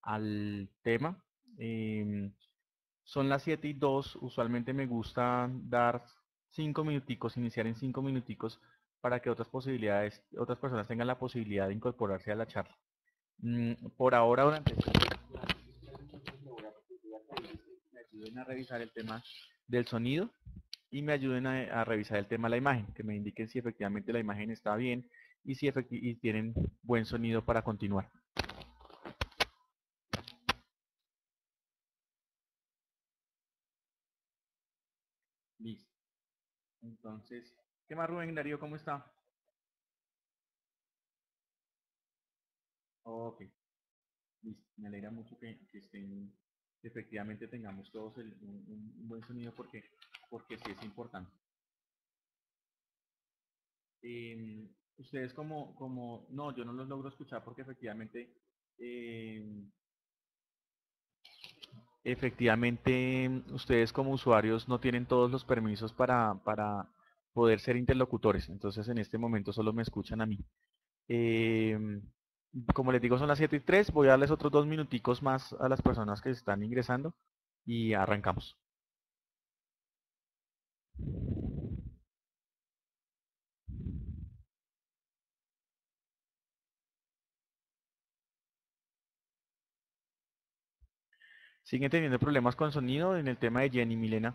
al tema. Son las 7:02, usualmente me gusta dar 5 minuticos, iniciar en 5 minuticos para que otras personas tengan la posibilidad de incorporarse a la charla. Por ahora, durante este tiempo, me ayuden a revisar el tema del sonido y me ayuden a revisar el tema de la imagen, que me indiquen si efectivamente la imagen está bien y si y tienen buen sonido para continuar. Listo. Entonces, ¿qué más, Rubén Darío? ¿Cómo está? Ok, listo. Me alegra mucho que estén, que efectivamente tengamos todos un buen sonido porque sí es importante. Ustedes no, yo no los logro escuchar porque efectivamente ustedes como usuarios no tienen todos los permisos para poder ser interlocutores. Entonces en este momento solo me escuchan a mí. Em, Como les digo, son las 7:03. Voy a darles otros 2 minuticos más a las personas que están ingresando y arrancamos. ¿Siguen teniendo problemas con sonido en el tema de Jenny, Milena?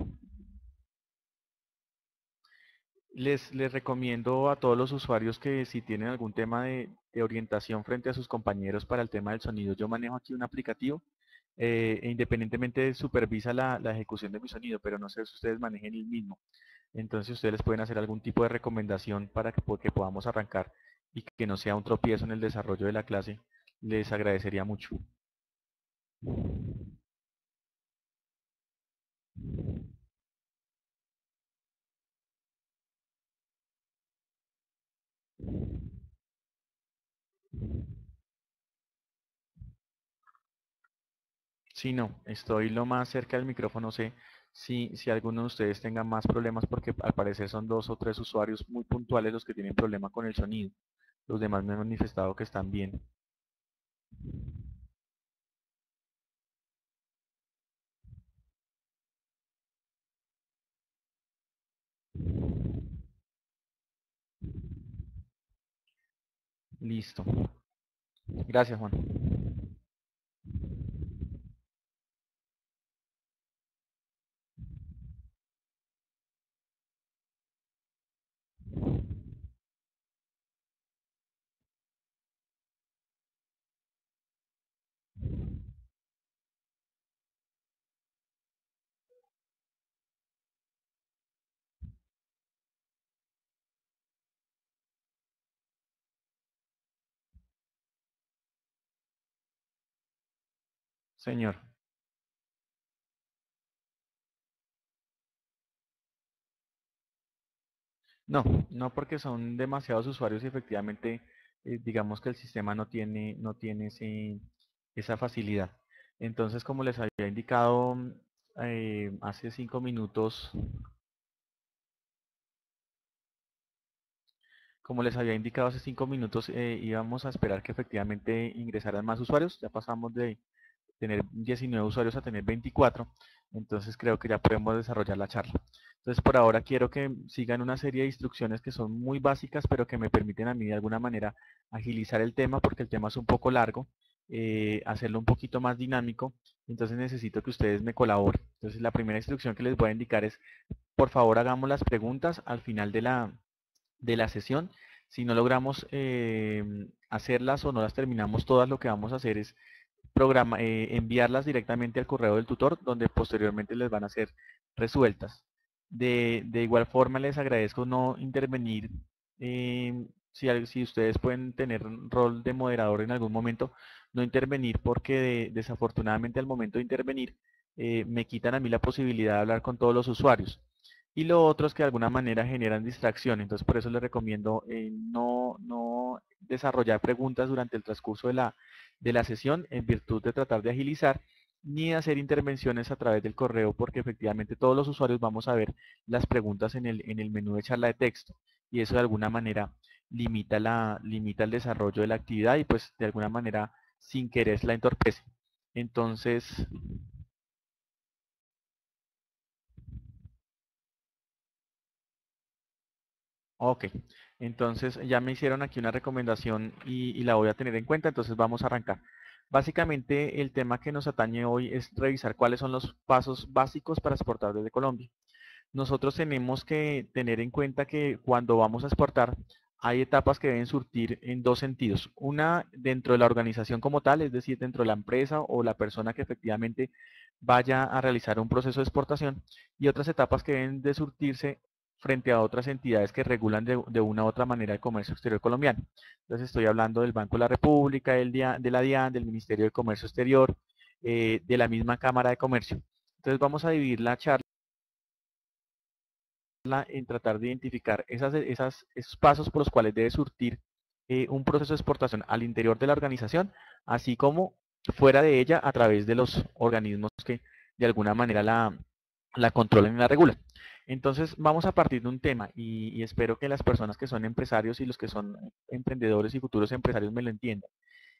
Les recomiendo a todos los usuarios que si tienen algún tema de orientación frente a sus compañeros para el tema del sonido, yo manejo aquí un aplicativo e independientemente supervisa la ejecución de mi sonido, pero no sé si ustedes manejen el mismo. Entonces ustedes les pueden hacer algún tipo de recomendación para que podamos arrancar y que no sea un tropiezo en el desarrollo de la clase. Les agradecería mucho. Sí, no, estoy lo más cerca del micrófono. Sé si alguno de ustedes tenga más problemas porque al parecer son 2 o 3 usuarios muy puntuales los que tienen problema con el sonido. Los demás me han manifestado que están bien. Listo. Gracias, Juan. Señor. No, no porque son demasiados usuarios y efectivamente digamos que el sistema no tiene esa facilidad. Entonces, como les había indicado hace 5 minutos, íbamos a esperar que efectivamente ingresaran más usuarios. Ya pasamos de tener 19 usuarios a tener 24. Entonces creo que ya podemos desarrollar la charla. Entonces por ahora quiero que sigan una serie de instrucciones que son muy básicas, pero que me permiten a mí de alguna manera agilizar el tema, porque el tema es un poco largo, hacerlo un poquito más dinámico. Entonces necesito que ustedes me colaboren. Entonces la primera instrucción que les voy a indicar es, por favor hagamos las preguntas al final de la sesión. Si no logramos hacerlas o no las terminamos todas, lo que vamos a hacer es enviarlas directamente al correo del tutor, donde posteriormente les van a ser resueltas. De igual forma, les agradezco no intervenir. Si ustedes pueden tener un rol de moderador en algún momento, no intervenir porque desafortunadamente al momento de intervenir me quitan a mí la posibilidad de hablar con todos los usuarios. Y lo otro es que de alguna manera generan distracción. Entonces por eso les recomiendo no desarrollar preguntas durante el transcurso de la sesión en virtud de tratar de agilizar ni hacer intervenciones a través del correo porque efectivamente todos los usuarios vamos a ver las preguntas en el menú de charla de texto y eso de alguna manera limita el desarrollo de la actividad y pues de alguna manera sin querer la entorpece. Entonces, ok, entonces ya me hicieron aquí una recomendación y la voy a tener en cuenta, entonces vamos a arrancar. Básicamente el tema que nos atañe hoy es revisar cuáles son los pasos básicos para exportar desde Colombia. Nosotros tenemos que tener en cuenta que cuando vamos a exportar hay etapas que deben surtir en dos sentidos. Una dentro de la organización como tal, es decir, dentro de la empresa o la persona que efectivamente vaya a realizar un proceso de exportación, y otras etapas que deben de surtirse frente a otras entidades que regulan de una u otra manera el comercio exterior colombiano. Entonces estoy hablando del Banco de la República, de la DIAN, del Ministerio de Comercio Exterior, de la misma Cámara de Comercio. Entonces vamos a dividir la charla en tratar de identificar esos pasos por los cuales debe surtir un proceso de exportación al interior de la organización, así como fuera de ella a través de los organismos que de alguna manera la controlan y la regulan. Entonces vamos a partir de un tema y espero que las personas que son empresarios y los que son emprendedores y futuros empresarios me lo entiendan.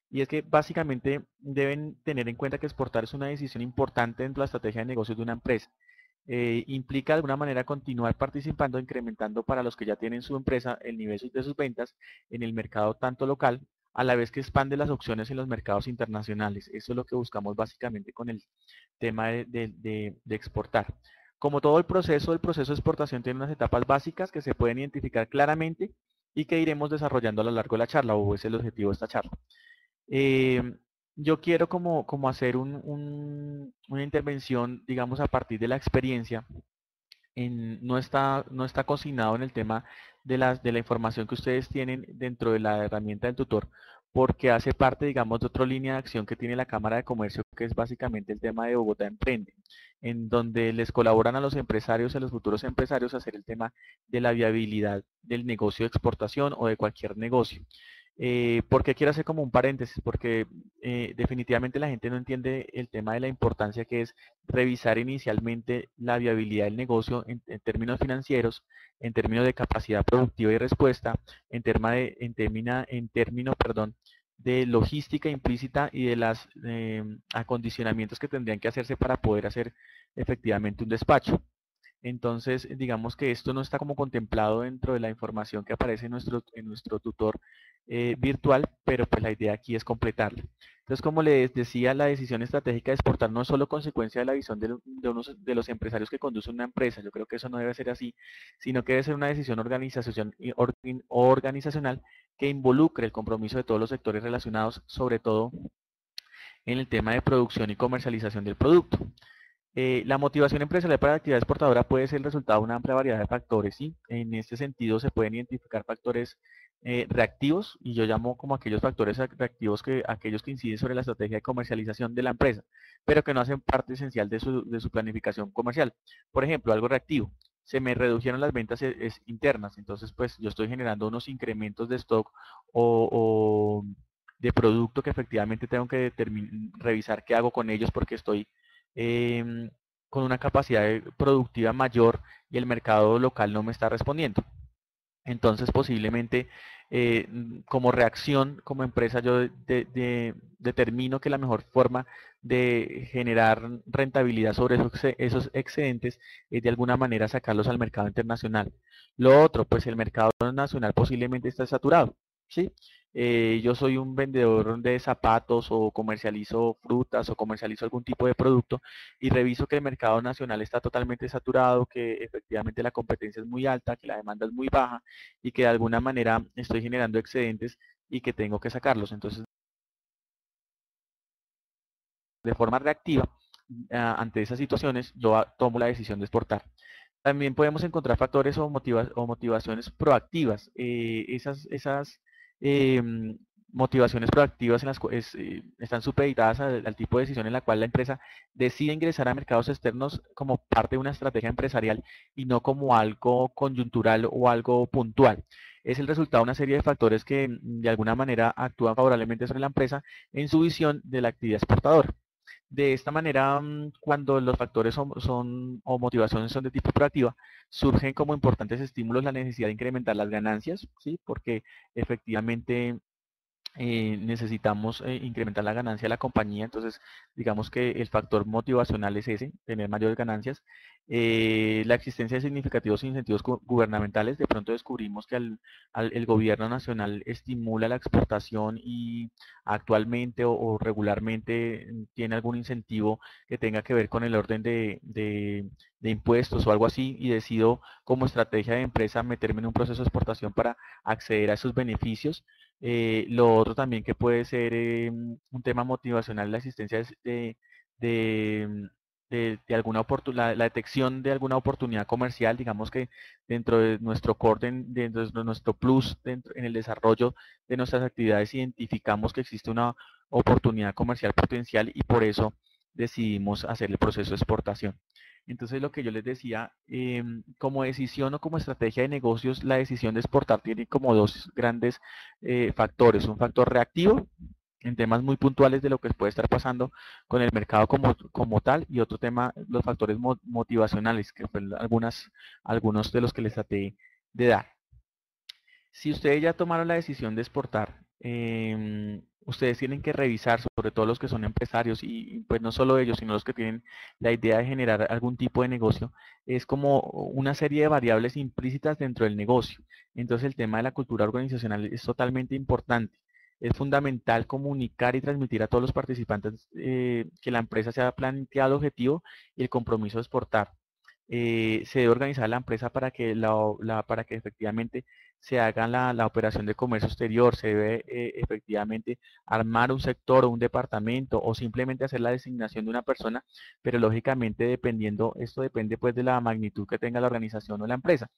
Y es que básicamente deben tener en cuenta que exportar es una decisión importante dentro de la estrategia de negocios de una empresa. Implica de alguna manera continuar participando, incrementando para los que ya tienen su empresa el nivel de sus ventas en el mercado tanto local, a la vez que expande las opciones en los mercados internacionales. Eso es lo que buscamos básicamente con el tema de exportar. Como todo el proceso de exportación tiene unas etapas básicas que se pueden identificar claramente y que iremos desarrollando a lo largo de la charla, o es el objetivo de esta charla. Eh, yo quiero como hacer una intervención, digamos, a partir de la experiencia. No está cocinado en el tema de la información que ustedes tienen dentro de la herramienta del tutor, porque hace parte, digamos, de otra línea de acción que tiene la Cámara de Comercio, que es básicamente el tema de Bogotá Emprende, en donde les colaboran a los empresarios, a los futuros empresarios, a hacer el tema de la viabilidad del negocio de exportación o de cualquier negocio. ¿Por qué quiero hacer como un paréntesis? Porque definitivamente la gente no entiende el tema de la importancia que es revisar inicialmente la viabilidad del negocio en términos financieros, en términos de capacidad productiva y respuesta, en términos, perdón, de logística implícita y de los acondicionamientos que tendrían que hacerse para poder hacer efectivamente un despacho. Entonces, digamos que esto no está como contemplado dentro de la información que aparece en nuestro tutor virtual, pero pues la idea aquí es completarla. Entonces, como les decía, la decisión estratégica de exportar no es solo consecuencia de la visión de los empresarios que conducen una empresa, yo creo que eso no debe ser así, sino que debe ser una decisión organizacional que involucre el compromiso de todos los sectores relacionados, sobre todo en el tema de producción y comercialización del producto. La motivación empresarial para la actividad exportadora puede ser el resultado de una amplia variedad de factores, ¿sí? En este sentido se pueden identificar factores reactivos, y yo llamo como aquellos factores reactivos aquellos que inciden sobre la estrategia de comercialización de la empresa, pero que no hacen parte esencial de su planificación comercial. Por ejemplo, algo reactivo: se me redujeron las ventas internas, entonces pues yo estoy generando unos incrementos de stock o de producto que efectivamente tengo que revisar qué hago con ellos porque estoy em, con una capacidad productiva mayor y el mercado local no me está respondiendo. Entonces posiblemente como reacción, como empresa, yo determino que la mejor forma de generar rentabilidad sobre esos excedentes es de alguna manera sacarlos al mercado internacional. Lo otro, pues el mercado nacional posiblemente está saturado, ¿sí? Yo soy un vendedor de zapatos o comercializo frutas o comercializo algún tipo de producto y reviso que el mercado nacional está totalmente saturado, que efectivamente la competencia es muy alta, que la demanda es muy baja y que de alguna manera estoy generando excedentes y que tengo que sacarlos. Entonces, de forma reactiva, ante esas situaciones, yo tomo la decisión de exportar. También podemos encontrar factores o motivaciones proactivas. Esas motivaciones proactivas están supeditadas al tipo de decisión en la cual la empresa decide ingresar a mercados externos como parte de una estrategia empresarial y no como algo coyuntural o algo puntual. Es el resultado de una serie de factores que de alguna manera actúan favorablemente sobre la empresa en su visión de la actividad exportadora. De esta manera, cuando los factores o motivaciones son de tipo proactiva, surgen como importantes estímulos la necesidad de incrementar las ganancias, ¿sí? Porque efectivamente necesitamos incrementar la ganancia de la compañía, entonces digamos que el factor motivacional es ese, tener mayores ganancias. La existencia de significativos incentivos gubernamentales, de pronto descubrimos que el gobierno nacional estimula la exportación y actualmente o regularmente tiene algún incentivo que tenga que ver con el orden de impuestos o algo así y decido como estrategia de empresa meterme en un proceso de exportación para acceder a esos beneficios. Lo otro también que puede ser un tema motivacional, la existencia de, mm, de alguna oportunidad, la detección de alguna oportunidad comercial, digamos que dentro de nuestro core, dentro de nuestro plus, en el desarrollo de nuestras actividades, identificamos que existe una oportunidad comercial potencial y por eso decidimos hacer el proceso de exportación. Entonces, lo que yo les decía, como decisión o como estrategia de negocios, la decisión de exportar tiene como dos grandes factores. Un factor reactivo en temas muy puntuales de lo que puede estar pasando con el mercado como tal y otro tema, los factores motivacionales, que fueron algunos de los que les traté de dar. Si ustedes ya tomaron la decisión de exportar, ustedes tienen que revisar, sobre todo los que son empresarios y pues no solo ellos, sino los que tienen la idea de generar algún tipo de negocio, es como una serie de variables implícitas dentro del negocio. Entonces el tema de la cultura organizacional es totalmente importante. Es fundamental comunicar y transmitir a todos los participantes que la empresa se ha planteado el objetivo y el compromiso de exportar. Se debe organizar la empresa para que, para que efectivamente se haga la operación de comercio exterior, se debe efectivamente armar un sector o un departamento o simplemente hacer la designación de una persona, pero lógicamente dependiendo, esto depende pues de la magnitud que tenga la organización o la empresa.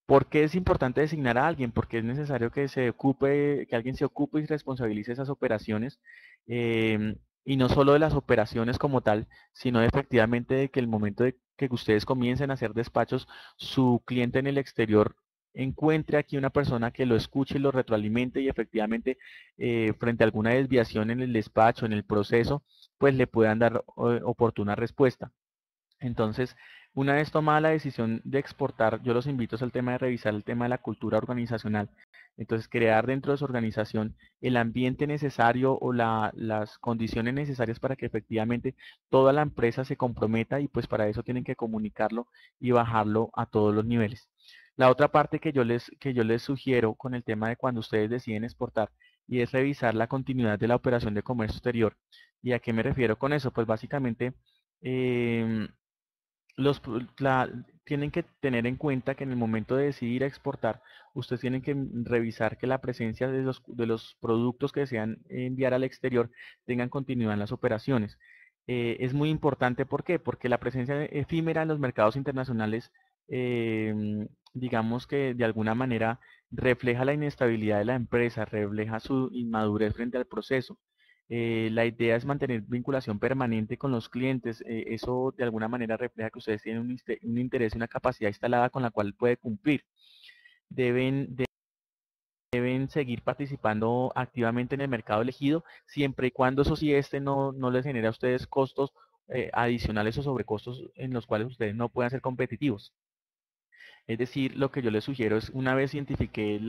¿Por qué es importante designar a alguien? Porque es necesario que se ocupe, que alguien se ocupe y responsabilice esas operaciones, y no solo de las operaciones como tal, sino efectivamente de que el momento de que ustedes comiencen a hacer despachos, su cliente en el exterior encuentre aquí una persona que lo escuche y lo retroalimente y efectivamente frente a alguna desviación en el despacho, en el proceso, pues le puedan dar oportuna respuesta. Entonces, una vez tomada la decisión de exportar, yo los invito al tema de revisar el tema de la cultura organizacional. Entonces, crear dentro de su organización el ambiente necesario o las condiciones necesarias para que efectivamente toda la empresa se comprometa y pues para eso tienen que comunicarlo y bajarlo a todos los niveles. La otra parte que yo les sugiero con el tema de cuando ustedes deciden exportar y es revisar la continuidad de la operación de comercio exterior. ¿Y a qué me refiero con eso? Pues básicamente em, tienen que tener en cuenta que en el momento de decidir exportar, ustedes tienen que revisar que la presencia de los productos que desean enviar al exterior tengan continuidad en las operaciones. Es muy importante, ¿por qué? Porque la presencia efímera en los mercados internacionales, digamos que de alguna manera refleja la inestabilidad de la empresa, refleja su inmadurez frente al proceso. La idea es mantener vinculación permanente con los clientes. Eso de alguna manera refleja que ustedes tienen un interés y una capacidad instalada con la cual puede cumplir. Deben seguir participando activamente en el mercado elegido, siempre y cuando eso sí no les genera a ustedes costos adicionales o sobrecostos en los cuales ustedes no puedan ser competitivos. Es decir, lo que yo les sugiero es, una vez identifiqué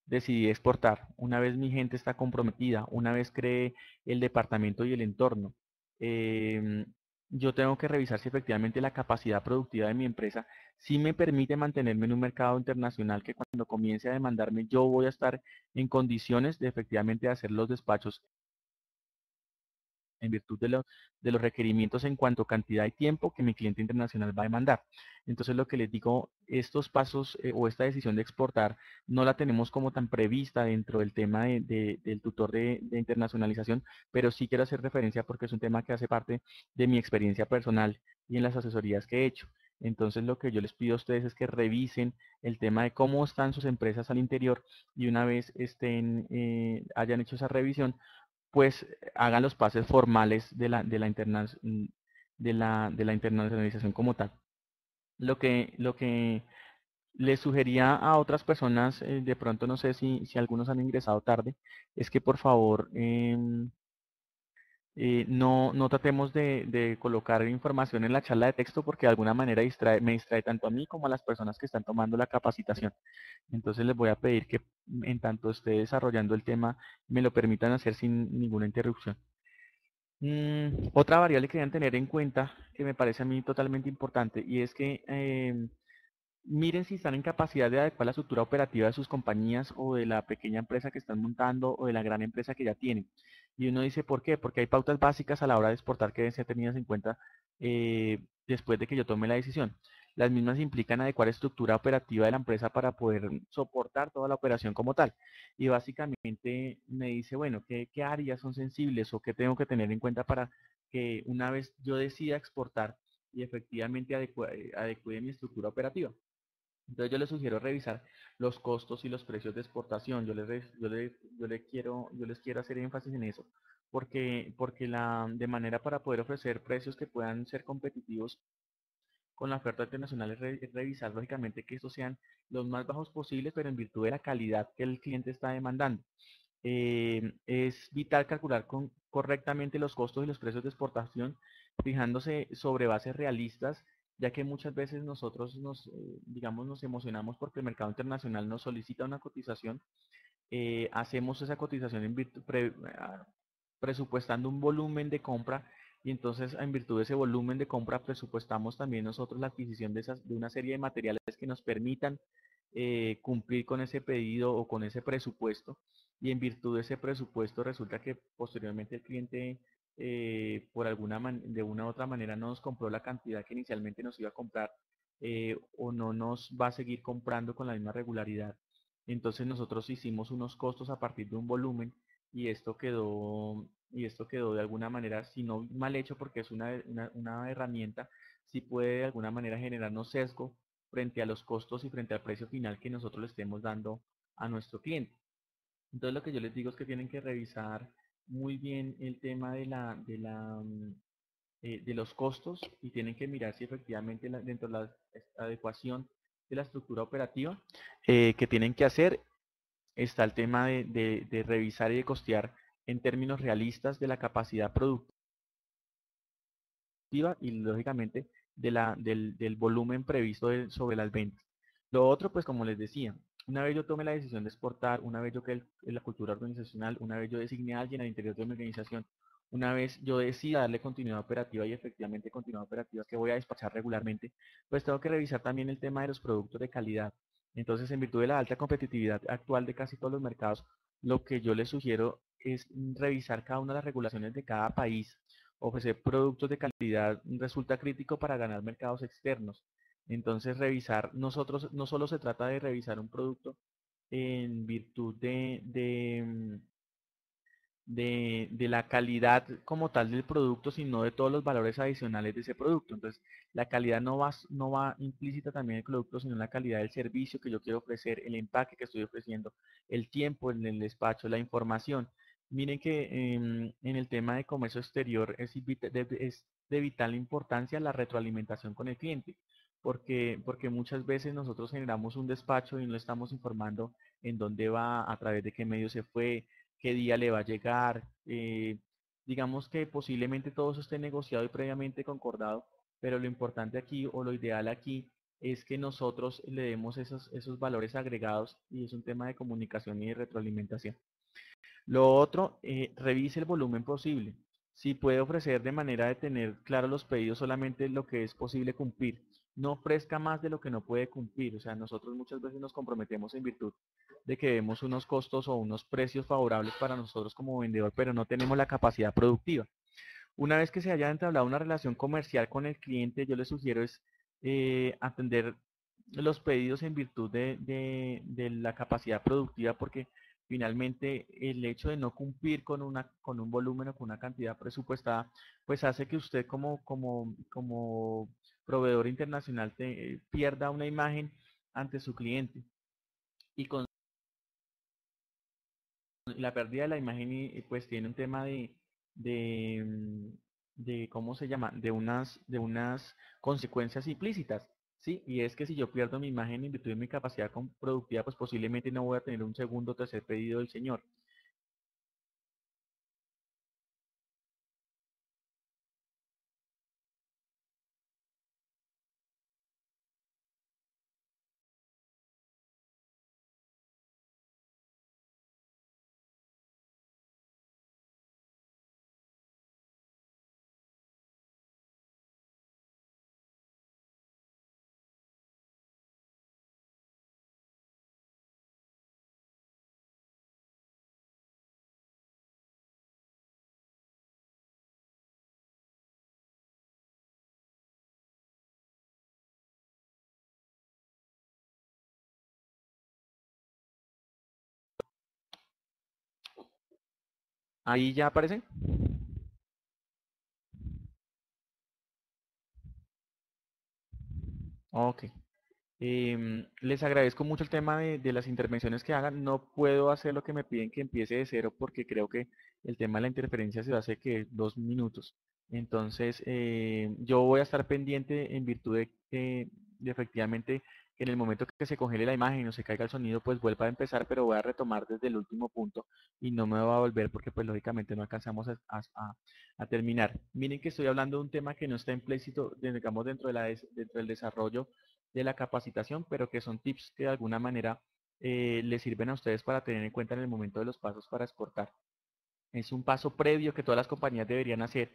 decidí exportar, una vez mi gente está comprometida, una vez creé el departamento y el entorno, em, yo tengo que revisar si efectivamente la capacidad productiva de mi empresa sí me permite mantenerme en un mercado internacional que cuando comience a demandarme yo voy a estar en condiciones de efectivamente hacer los despachos en virtud de los requerimientos en cuanto a cantidad y tiempo que mi cliente internacional va a demandar. Entonces, lo que les digo, estos pasos o esta decisión de exportar no la tenemos como tan prevista dentro del tema del tutor de internacionalización, pero sí quiero hacer referencia porque es un tema que hace parte de mi experiencia personal y en las asesorías que he hecho. Entonces, lo que yo les pido a ustedes es que revisen el tema de cómo están sus empresas al interior y una vez hayan hecho esa revisión, pues hagan los pases formales de la internacionalización como tal. Lo que les sugería a otras personas, de pronto no sé si algunos han ingresado tarde, es que por favor no tratemos de colocar información en la charla de texto porque de alguna manera me distrae tanto a mí como a las personas que están tomando la capacitación. Entonces les voy a pedir que en tanto esté desarrollando el tema me lo permitan hacer sin ninguna interrupción. Otra variable que deben tener en cuenta que me parece a mí totalmente importante y es que miren si están en capacidad de adecuar la estructura operativa de sus compañías o de la pequeña empresa que están montando o de la gran empresa que ya tienen. Y uno dice, ¿por qué? Porque hay pautas básicas a la hora de exportar que deben ser tenidas en cuenta después de que yo tome la decisión. Las mismas implican adecuar estructura operativa de la empresa para poder soportar toda la operación como tal. Y básicamente me dice, bueno, ¿qué áreas son sensibles o qué tengo que tener en cuenta para que una vez yo decida exportar y efectivamente adecue mi estructura operativa? Entonces yo les sugiero revisar los costos y los precios de exportación. Yo les quiero hacer énfasis en eso, porque de manera para poder ofrecer precios que puedan ser competitivos con la oferta internacional es revisar lógicamente que estos sean los más bajos posibles, pero en virtud de la calidad que el cliente está demandando. Es vital calcular correctamente los costos y los precios de exportación, fijándose sobre bases realistas, ya que muchas veces nosotros digamos, nos emocionamos porque el mercado internacional nos solicita una cotización, hacemos esa cotización presupuestando un volumen de compra y entonces en virtud de ese volumen de compra presupuestamos también nosotros la adquisición de una serie de materiales que nos permitan cumplir con ese pedido o con ese presupuesto y en virtud de ese presupuesto resulta que posteriormente el cliente de una u otra manera no nos compró la cantidad que inicialmente nos iba a comprar o no nos va a seguir comprando con la misma regularidad. Entonces nosotros hicimos unos costos a partir de un volumen y esto quedó de alguna manera, si no mal hecho porque es una herramienta, sí puede de alguna manera generarnos sesgo frente a los costos y frente al precio final que nosotros le estemos dando a nuestro cliente. Entonces lo que yo les digo es que tienen que revisar muy bien el tema de los costos y tienen que mirar si efectivamente dentro de la adecuación de la estructura operativa que tienen que hacer está el tema de revisar y de costear en términos realistas de la capacidad productiva y lógicamente del volumen previsto sobre las ventas. Lo otro, pues como les decía, una vez yo tome la decisión de exportar, una vez yo quede en la cultura organizacional, una vez yo designe a alguien al interior de mi organización, una vez yo decida darle continuidad operativa y efectivamente continuidad operativa que voy a despachar regularmente, pues tengo que revisar también el tema de los productos de calidad. Entonces, en virtud de la alta competitividad actual de casi todos los mercados, lo que yo les sugiero es revisar cada una de las regulaciones de cada país. Ofrecer productos de calidad resulta crítico para ganar mercados externos. Entonces, revisar, nosotros no solo se trata de revisar un producto en virtud de la calidad como tal del producto, sino de todos los valores adicionales de ese producto. Entonces, la calidad no va implícita también en el producto, sino en la calidad del servicio que yo quiero ofrecer, el empaque que estoy ofreciendo, el tiempo en el despacho, la información. Miren que en el tema de comercio exterior es de vital importancia la retroalimentación con el cliente, porque muchas veces nosotros generamos un despacho y no estamos informando en dónde va, a través de qué medio se fue, qué día le va a llegar. Digamos que posiblemente todo eso esté negociado y previamente concordado, pero lo importante aquí o lo ideal aquí es que nosotros le demos esos valores agregados y es un tema de comunicación y de retroalimentación. Lo otro, revise el volumen posible. Si puede ofrecer de manera de tener claro los pedidos solamente lo que es posible cumplir. No ofrezca más de lo que no puede cumplir. O sea, nosotros muchas veces nos comprometemos en virtud de que vemos unos costos o unos precios favorables para nosotros como vendedor, pero no tenemos la capacidad productiva. Una vez que se haya entablado una relación comercial con el cliente, yo le sugiero es atender los pedidos en virtud de la capacidad productiva, porque finalmente el hecho de no cumplir con un volumen o con una cantidad presupuestada, pues hace que usted como proveedor internacional pierda una imagen ante su cliente. Y con la pérdida de la imagen pues tiene un tema de, mm, ¿cómo se llama? De unas consecuencias implícitas, ¿sí? Y es que si yo pierdo mi imagen en virtud de mi capacidad productiva, pues posiblemente no voy a tener un segundo o tercer pedido del señor. Ahí ya aparece. Ok. Les agradezco mucho el tema de las intervenciones que hagan. No puedo hacer lo que me piden que empiece de cero porque creo que el tema de la interferencia se hace que 2 minutos. Entonces, yo voy a estar pendiente en virtud de efectivamente que en el momento que se congele la imagen o se caiga el sonido, pues vuelva a empezar, pero voy a retomar desde el último punto y no me va a volver porque pues lógicamente no alcanzamos a terminar. Miren que estoy hablando de un tema que no está implícito, digamos, dentro del desarrollo de la capacitación, pero que son tips que de alguna manera les sirven a ustedes para tener en cuenta en el momento de los pasos para exportar. Es un paso previo que todas las compañías deberían hacer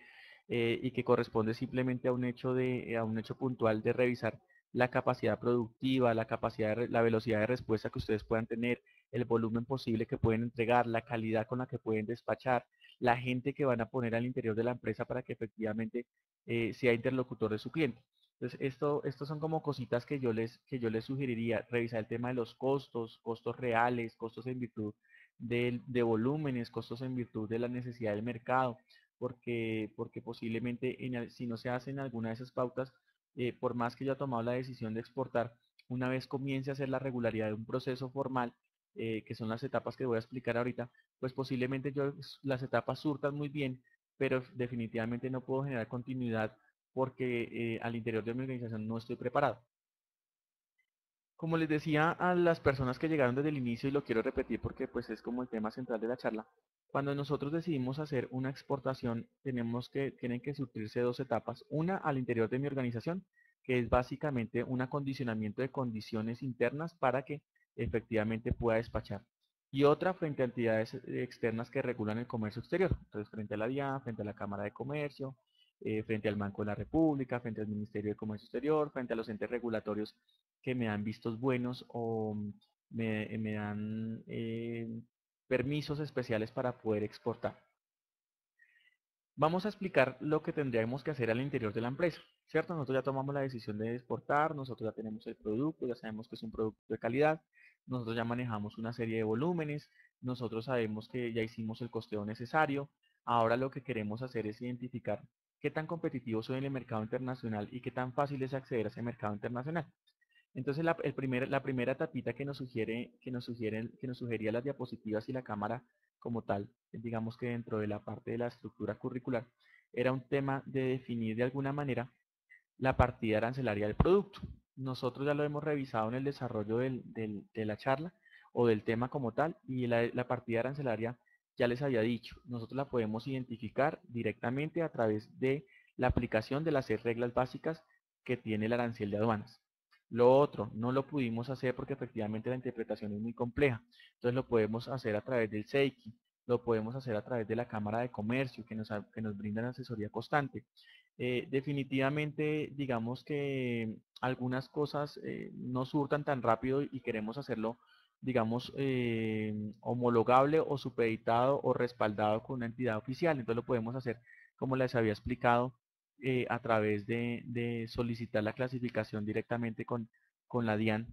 y que corresponde simplemente a un hecho puntual de revisar la capacidad productiva, la capacidad la velocidad de respuesta que ustedes puedan tener, el volumen posible que pueden entregar, la calidad con la que pueden despachar, la gente que van a poner al interior de la empresa para que efectivamente sea interlocutor de su cliente. Entonces, esto son como cositas que yo les sugeriría, revisar el tema de los costos, costos reales, costos en virtud de volúmenes, costos en virtud de la necesidad del mercado, porque posiblemente si no se hacen alguna de esas pautas, por más que yo haya tomado la decisión de exportar, una vez comience a hacer la regularidad de un proceso formal, que son las etapas que voy a explicar ahorita, pues posiblemente las etapas surtan muy bien, pero definitivamente no puedo generar continuidad porque al interior de mi organización no estoy preparado. Como les decía a las personas que llegaron desde el inicio y lo quiero repetir porque pues es como el tema central de la charla, cuando nosotros decidimos hacer una exportación tienen que surtirse dos etapas. Una al interior de mi organización, que es básicamente un acondicionamiento de condiciones internas para que efectivamente pueda despachar. Y otra frente a entidades externas que regulan el comercio exterior. Entonces frente a la DIAN, frente a la Cámara de Comercio, frente al Banco de la República, frente al Ministerio de Comercio Exterior, frente a los entes regulatorios que me dan vistos buenos o me dan permisos especiales para poder exportar. Vamos a explicar lo que tendríamos que hacer al interior de la empresa, ¿cierto? Nosotros ya tomamos la decisión de exportar, nosotros ya tenemos el producto, ya sabemos que es un producto de calidad, nosotros ya manejamos una serie de volúmenes, nosotros sabemos que ya hicimos el costeo necesario, ahora lo que queremos hacer es identificar qué tan competitivo soy en el mercado internacional y qué tan fácil es acceder a ese mercado internacional. Entonces la primera tapita que nos sugería las diapositivas y la cámara como tal, digamos que dentro de la parte de la estructura curricular, era un tema de definir de alguna manera la partida arancelaria del producto. Nosotros ya lo hemos revisado en el desarrollo de la charla o del tema como tal y la partida arancelaria ya les había dicho, nosotros la podemos identificar directamente a través de la aplicación de las 6 reglas básicas que tiene el arancel de aduanas. Lo otro, no lo pudimos hacer porque efectivamente la interpretación es muy compleja. Entonces lo podemos hacer a través del SEIKI, lo podemos hacer a través de la Cámara de Comercio que nos brindan asesoría constante. Definitivamente, digamos que algunas cosas no surtan tan rápido y queremos hacerlo, digamos, homologable o supeditado o respaldado con una entidad oficial. Entonces lo podemos hacer, como les había explicado, a través de solicitar la clasificación directamente con la DIAN,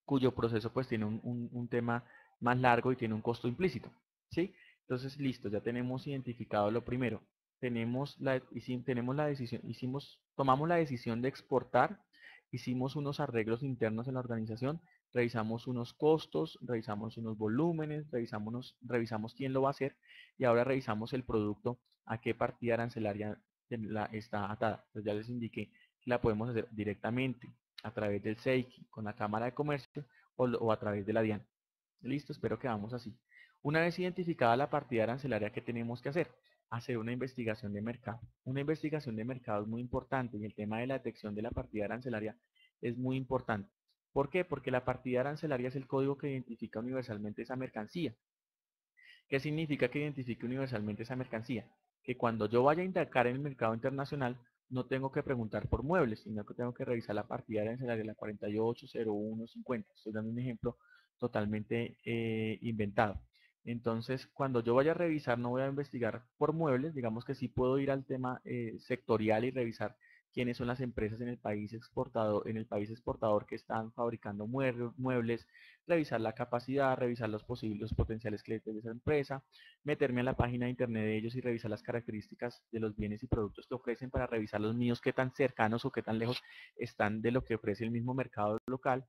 cuyo proceso pues tiene un tema más largo y tiene un costo implícito, ¿sí? Entonces, listo, ya tenemos identificado lo primero. Tenemos la decisión, tomamos la decisión de exportar, hicimos unos arreglos internos en la organización, revisamos unos costos, revisamos unos volúmenes, revisamos quién lo va a hacer y ahora revisamos el producto, a qué partida arancelaria está atada. Entonces ya les indiqué que la podemos hacer directamente a través del SEIKI con la Cámara de Comercio o a través de la DIAN. Listo, espero que vamos así. Una vez identificada la partida arancelaria, ¿qué tenemos que hacer? Hacer una investigación de mercado. Una investigación de mercado es muy importante y el tema de la detección de la partida arancelaria es muy importante. ¿Por qué? Porque la partida arancelaria es el código que identifica universalmente esa mercancía. ¿Qué significa que identifique universalmente esa mercancía? Que cuando yo vaya a indicar en el mercado internacional, no tengo que preguntar por muebles, sino que tengo que revisar la partida arancelaria de la 480150. Estoy dando un ejemplo totalmente inventado. Entonces, cuando yo vaya a revisar, no voy a investigar por muebles, digamos que sí puedo ir al tema sectorial y revisar quiénes son las empresas en el país exportador que están fabricando muebles, revisar la capacidad, revisar los potenciales clientes de esa empresa, meterme a la página de internet de ellos y revisar las características de los bienes y productos que ofrecen para revisar los míos, qué tan cercanos o qué tan lejos están de lo que ofrece el mismo mercado local.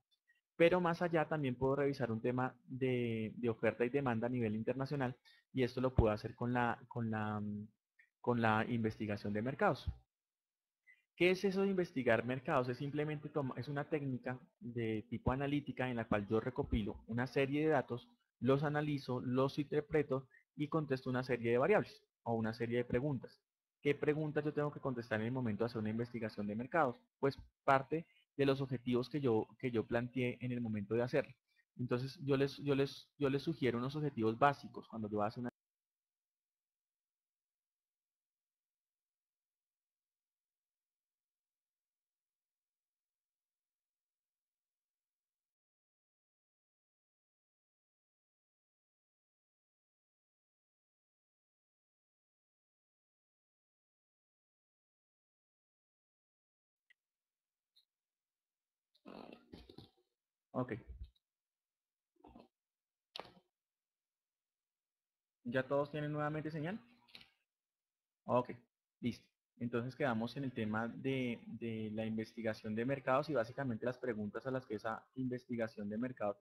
Pero más allá también puedo revisar un tema de oferta y demanda a nivel internacional, y esto lo puedo hacer con la investigación de mercados. ¿Qué es eso de investigar mercados? Es simplemente es una técnica de tipo analítica en la cual yo recopilo una serie de datos, los analizo, los interpreto y contesto una serie de variables o una serie de preguntas. ¿Qué preguntas yo tengo que contestar en el momento de hacer una investigación de mercados? Pues parte de los objetivos que yo planteé en el momento de hacerlo. Entonces yo les sugiero unos objetivos básicos cuando yo hago una. Ok, ¿ya todos tienen nuevamente señal? Ok, listo. Entonces quedamos en el tema de la investigación de mercados y básicamente las preguntas a las que esa investigación de mercado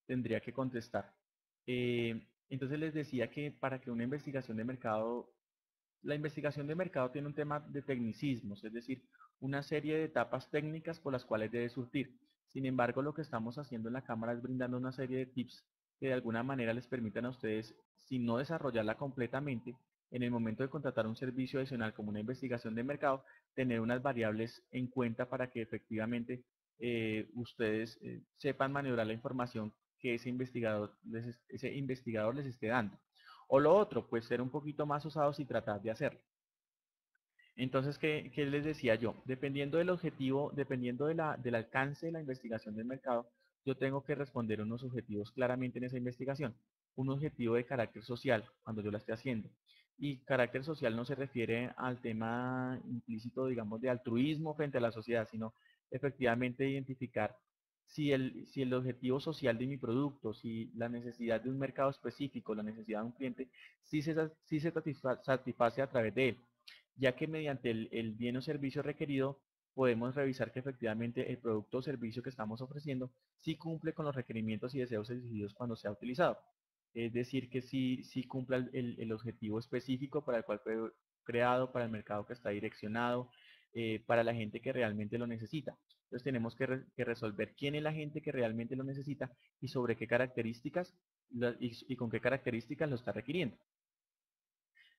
tendría que contestar. Entonces les decía que para que una investigación de mercado, la investigación de mercado tiene un tema de tecnicismos, es decir, una serie de etapas técnicas por las cuales debe surtir. Sin embargo, lo que estamos haciendo en la cámara es brindando una serie de tips que de alguna manera les permitan a ustedes, si no desarrollarla completamente, en el momento de contratar un servicio adicional como una investigación de mercado, tener unas variables en cuenta para que efectivamente ustedes sepan maniobrar la información que ese investigador les esté dando. O lo otro, pues ser un poquito más osados y tratar de hacerlo. Entonces, ¿qué les decía yo? Dependiendo del objetivo, dependiendo del alcance de la investigación del mercado, yo tengo que responder unos objetivos claramente en esa investigación. Un objetivo de carácter social, cuando yo la esté haciendo. Y carácter social no se refiere al tema implícito, digamos, de altruismo frente a la sociedad, sino efectivamente identificar si el objetivo social de mi producto, si la necesidad de un mercado específico, la necesidad de un cliente, si se satisface a través de él, ya que mediante el bien o servicio requerido podemos revisar que efectivamente el producto o servicio que estamos ofreciendo sí cumple con los requerimientos y deseos exigidos cuando sea utilizado. Es decir, que sí cumpla el objetivo específico para el cual fue creado, para el mercado que está direccionado, para la gente que realmente lo necesita. Entonces tenemos que resolver quién es la gente que realmente lo necesita y sobre qué características y con qué características lo está requiriendo.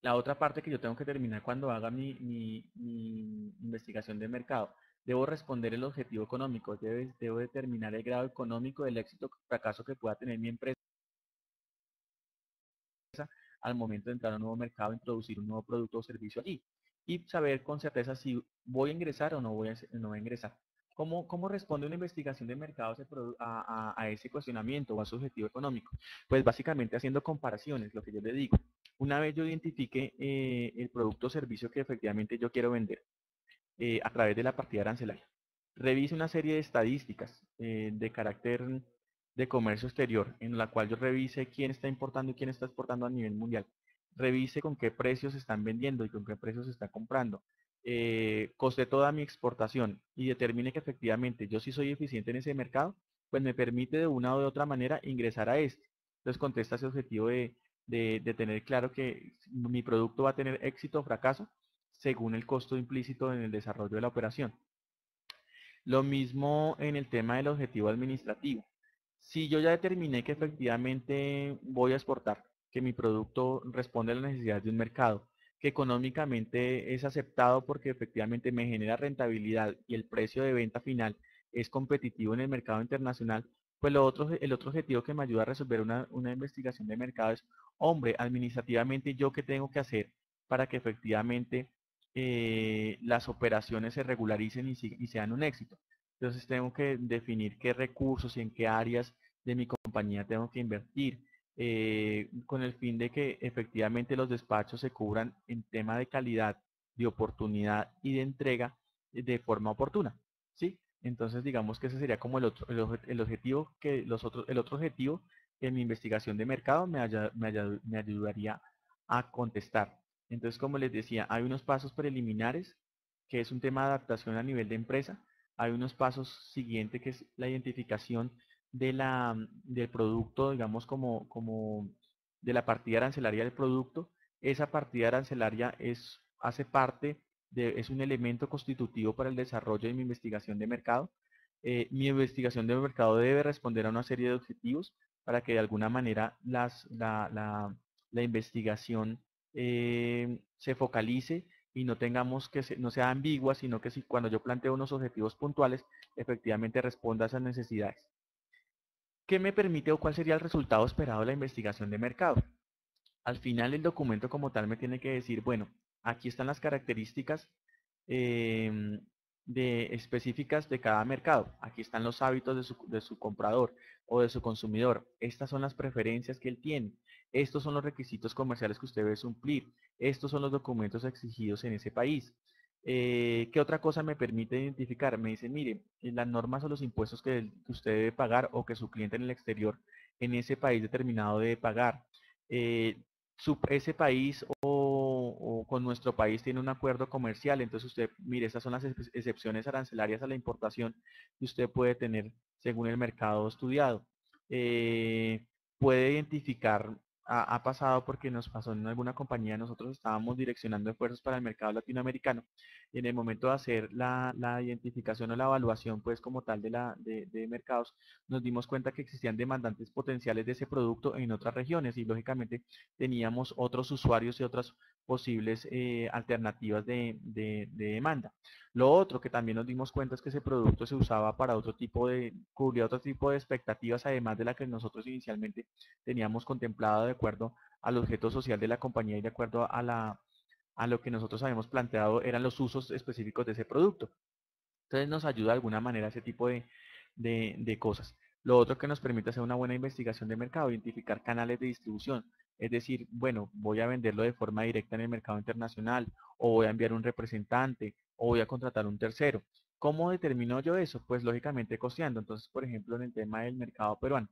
La otra parte que yo tengo que terminar cuando haga mi investigación de mercado, debo responder el objetivo económico, debo determinar el grado económico del éxito o fracaso que pueda tener mi empresa al momento de entrar a un nuevo mercado, introducir un nuevo producto o servicio allí y saber con certeza si voy a ingresar o no voy a ingresar. ¿Cómo responde una investigación de mercado a ese cuestionamiento o a su objetivo económico? Pues básicamente haciendo comparaciones, lo que yo le digo. Una vez yo identifique el producto o servicio que efectivamente yo quiero vender a través de la partida arancelaria, revise una serie de estadísticas de carácter de comercio exterior, en la cual yo revise quién está importando y quién está exportando a nivel mundial. Revise con qué precios se están vendiendo y con qué precios se está comprando. Coste toda mi exportación y determine que efectivamente yo sí soy eficiente en ese mercado, pues me permite de una o de otra manera ingresar a este. Entonces contesta ese objetivo de tener claro que mi producto va a tener éxito o fracaso según el costo implícito en el desarrollo de la operación. Lo mismo en el tema del objetivo administrativo. Si yo ya determiné que efectivamente voy a exportar, que mi producto responde a las necesidades de un mercado, que económicamente es aceptado porque efectivamente me genera rentabilidad y el precio de venta final es competitivo en el mercado internacional, pues el otro objetivo que me ayuda a resolver una investigación de mercado es, hombre, administrativamente yo qué tengo que hacer para que efectivamente las operaciones se regularicen y sean un éxito. Entonces tengo que definir qué recursos y en qué áreas de mi compañía tengo que invertir, con el fin de que efectivamente los despachos se cubran en tema de calidad, de oportunidad y de entrega de forma oportuna, ¿sí? Entonces digamos que ese sería como el objetivo que el otro objetivo que en mi investigación de mercado me ayudaría a contestar. Entonces, como les decía, hay unos pasos preliminares, que es un tema de adaptación a nivel de empresa. Hay unos pasos siguientes, que es la identificación del producto, digamos, como de la partida arancelaria del producto. Esa partida arancelaria hace parte es un elemento constitutivo para el desarrollo de mi investigación de mercado. Mi investigación de mercado debe responder a una serie de objetivos para que de alguna manera la investigación se focalice y no tengamos no sea ambigua, sino que si cuando yo planteo unos objetivos puntuales, efectivamente responda a esas necesidades. ¿Qué me permite o cuál sería el resultado esperado de la investigación de mercado? Al final el documento como tal me tiene que decir, bueno, aquí están las características em, específicas de cada mercado. Aquí están los hábitos de su comprador o de su consumidor. Estas son las preferencias que él tiene. Estos son los requisitos comerciales que usted debe cumplir. Estos son los documentos exigidos en ese país. ¿Qué otra cosa me permite identificar? Me dice, mire, las normas o los impuestos que usted debe pagar o que su cliente en el exterior en ese país determinado debe pagar. Eh, ese país o con nuestro país tiene un acuerdo comercial, entonces usted, mire, estas son las excepciones arancelarias a la importación que usted puede tener según el mercado estudiado. Eh, Puede identificar, ha pasado porque nos pasó en alguna compañía, nosotros estábamos direccionando esfuerzos para el mercado latinoamericano y en el momento de hacer la identificación o la evaluación, pues como tal de mercados, nos dimos cuenta que existían demandantes potenciales de ese producto en otras regiones y lógicamente teníamos otros usuarios y otras posibles alternativas de demanda. Lo otro que también nos dimos cuenta es que ese producto se usaba para cubrir otro tipo de expectativas, además de la que nosotros inicialmente teníamos contemplado de acuerdo al objeto social de la compañía y de acuerdo a lo que nosotros habíamos planteado eran los usos específicos de ese producto. Entonces nos ayuda de alguna manera ese tipo de cosas. Lo otro que nos permite hacer una buena investigación de mercado, identificar canales de distribución. Es decir, bueno, voy a venderlo de forma directa en el mercado internacional, o voy a enviar un representante, o voy a contratar un tercero. ¿Cómo determino yo eso? Pues lógicamente costeando. Entonces, por ejemplo, en el tema del mercado peruano,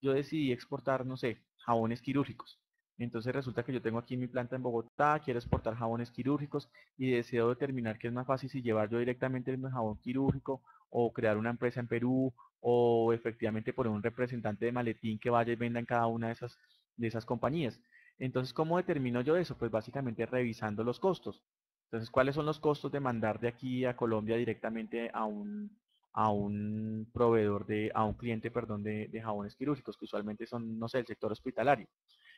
yo decidí exportar, no sé, jabones quirúrgicos. Entonces resulta que yo tengo aquí mi planta en Bogotá, quiero exportar jabones quirúrgicos y deseo determinar qué es más fácil si llevar yo directamente el jabón quirúrgico o crear una empresa en Perú o efectivamente poner un representante de maletín que vaya y venda en cada una de esas compañías. Entonces, ¿cómo determino yo eso? Pues básicamente revisando los costos. Entonces, ¿cuáles son los costos de mandar de aquí a Colombia directamente a un proveedor a un cliente, perdón, de jabones quirúrgicos, que usualmente son, no sé, el sector hospitalario?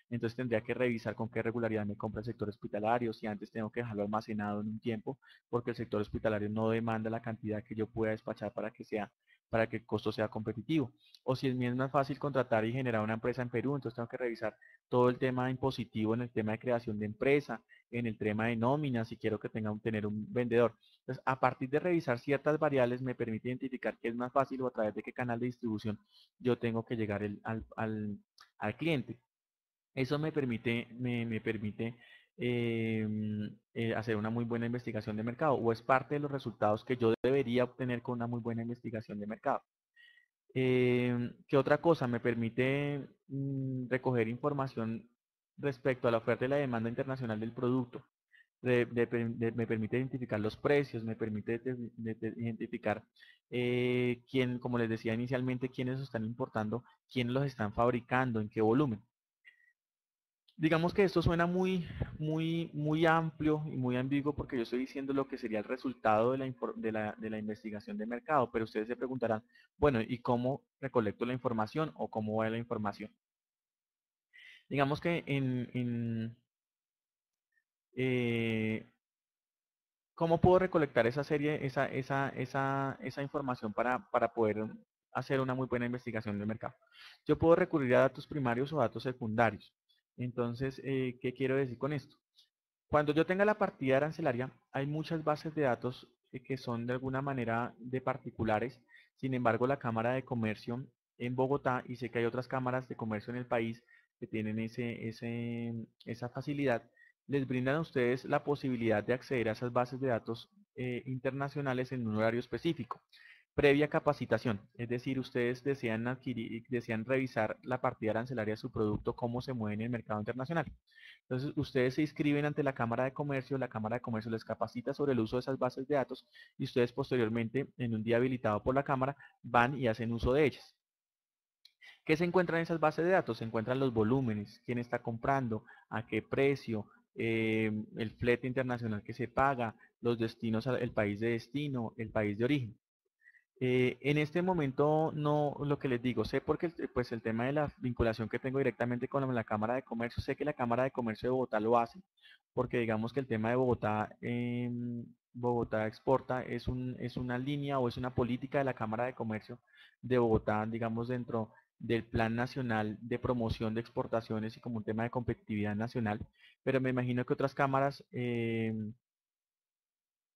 Entonces tendría que revisar con qué regularidad me compra el sector hospitalario, si antes tengo que dejarlo almacenado en un tiempo, porque el sector hospitalario no demanda la cantidad que yo pueda despachar para que el costo sea competitivo. O si es más fácil contratar y generar una empresa en Perú, entonces tengo que revisar todo el tema impositivo en el tema de creación de empresa, en el tema de nóminas, si quiero que tener un vendedor. Entonces, a partir de revisar ciertas variables, me permite identificar qué es más fácil o a través de qué canal de distribución yo tengo que llegar al cliente. Eso me permite hacer una muy buena investigación de mercado o es parte de los resultados que yo debería obtener con una muy buena investigación de mercado. ¿Qué otra cosa? Me permite recoger información respecto a la oferta y la demanda internacional del producto. Me permite identificar los precios, me permite identificar quién, como les decía inicialmente, quiénes los están importando, quiénes los están fabricando, en qué volumen. Digamos que esto suena muy amplio y muy ambiguo porque yo estoy diciendo lo que sería el resultado de la investigación de mercado, pero ustedes se preguntarán, bueno, ¿y cómo recolecto la información o cómo va la información? Digamos que eh, ¿cómo puedo recolectar esa información para poder hacer una muy buena investigación de mercado? Yo puedo recurrir a datos primarios o datos secundarios. Entonces, ¿qué quiero decir con esto? Cuando yo tenga la partida arancelaria, hay muchas bases de datos que son de alguna manera de particulares. Sin embargo, la Cámara de Comercio en Bogotá, y sé que hay otras cámaras de comercio en el país que tienen esa facilidad, les brindan a ustedes la posibilidad de acceder a esas bases de datos internacionales en un horario específico. Previa capacitación, es decir, ustedes desean adquirir, desean revisar la partida arancelaria de su producto, cómo se mueve en el mercado internacional. Entonces, ustedes se inscriben ante la Cámara de Comercio les capacita sobre el uso de esas bases de datos y ustedes posteriormente, en un día habilitado por la Cámara, van y hacen uso de ellas. ¿Qué se encuentran en esas bases de datos? Se encuentran los volúmenes, quién está comprando, a qué precio, el flete internacional que se paga, los destinos, el país de destino, el país de origen. En este momento no, lo que les digo, sé porque pues el tema de la vinculación que tengo directamente con la Cámara de Comercio, sé que la Cámara de Comercio de Bogotá lo hace, porque digamos que el tema de Bogotá, Bogotá Exporta es una línea o es una política de la Cámara de Comercio de Bogotá, digamos dentro del Plan Nacional de Promoción de Exportaciones y como un tema de competitividad nacional, pero me imagino que otras cámaras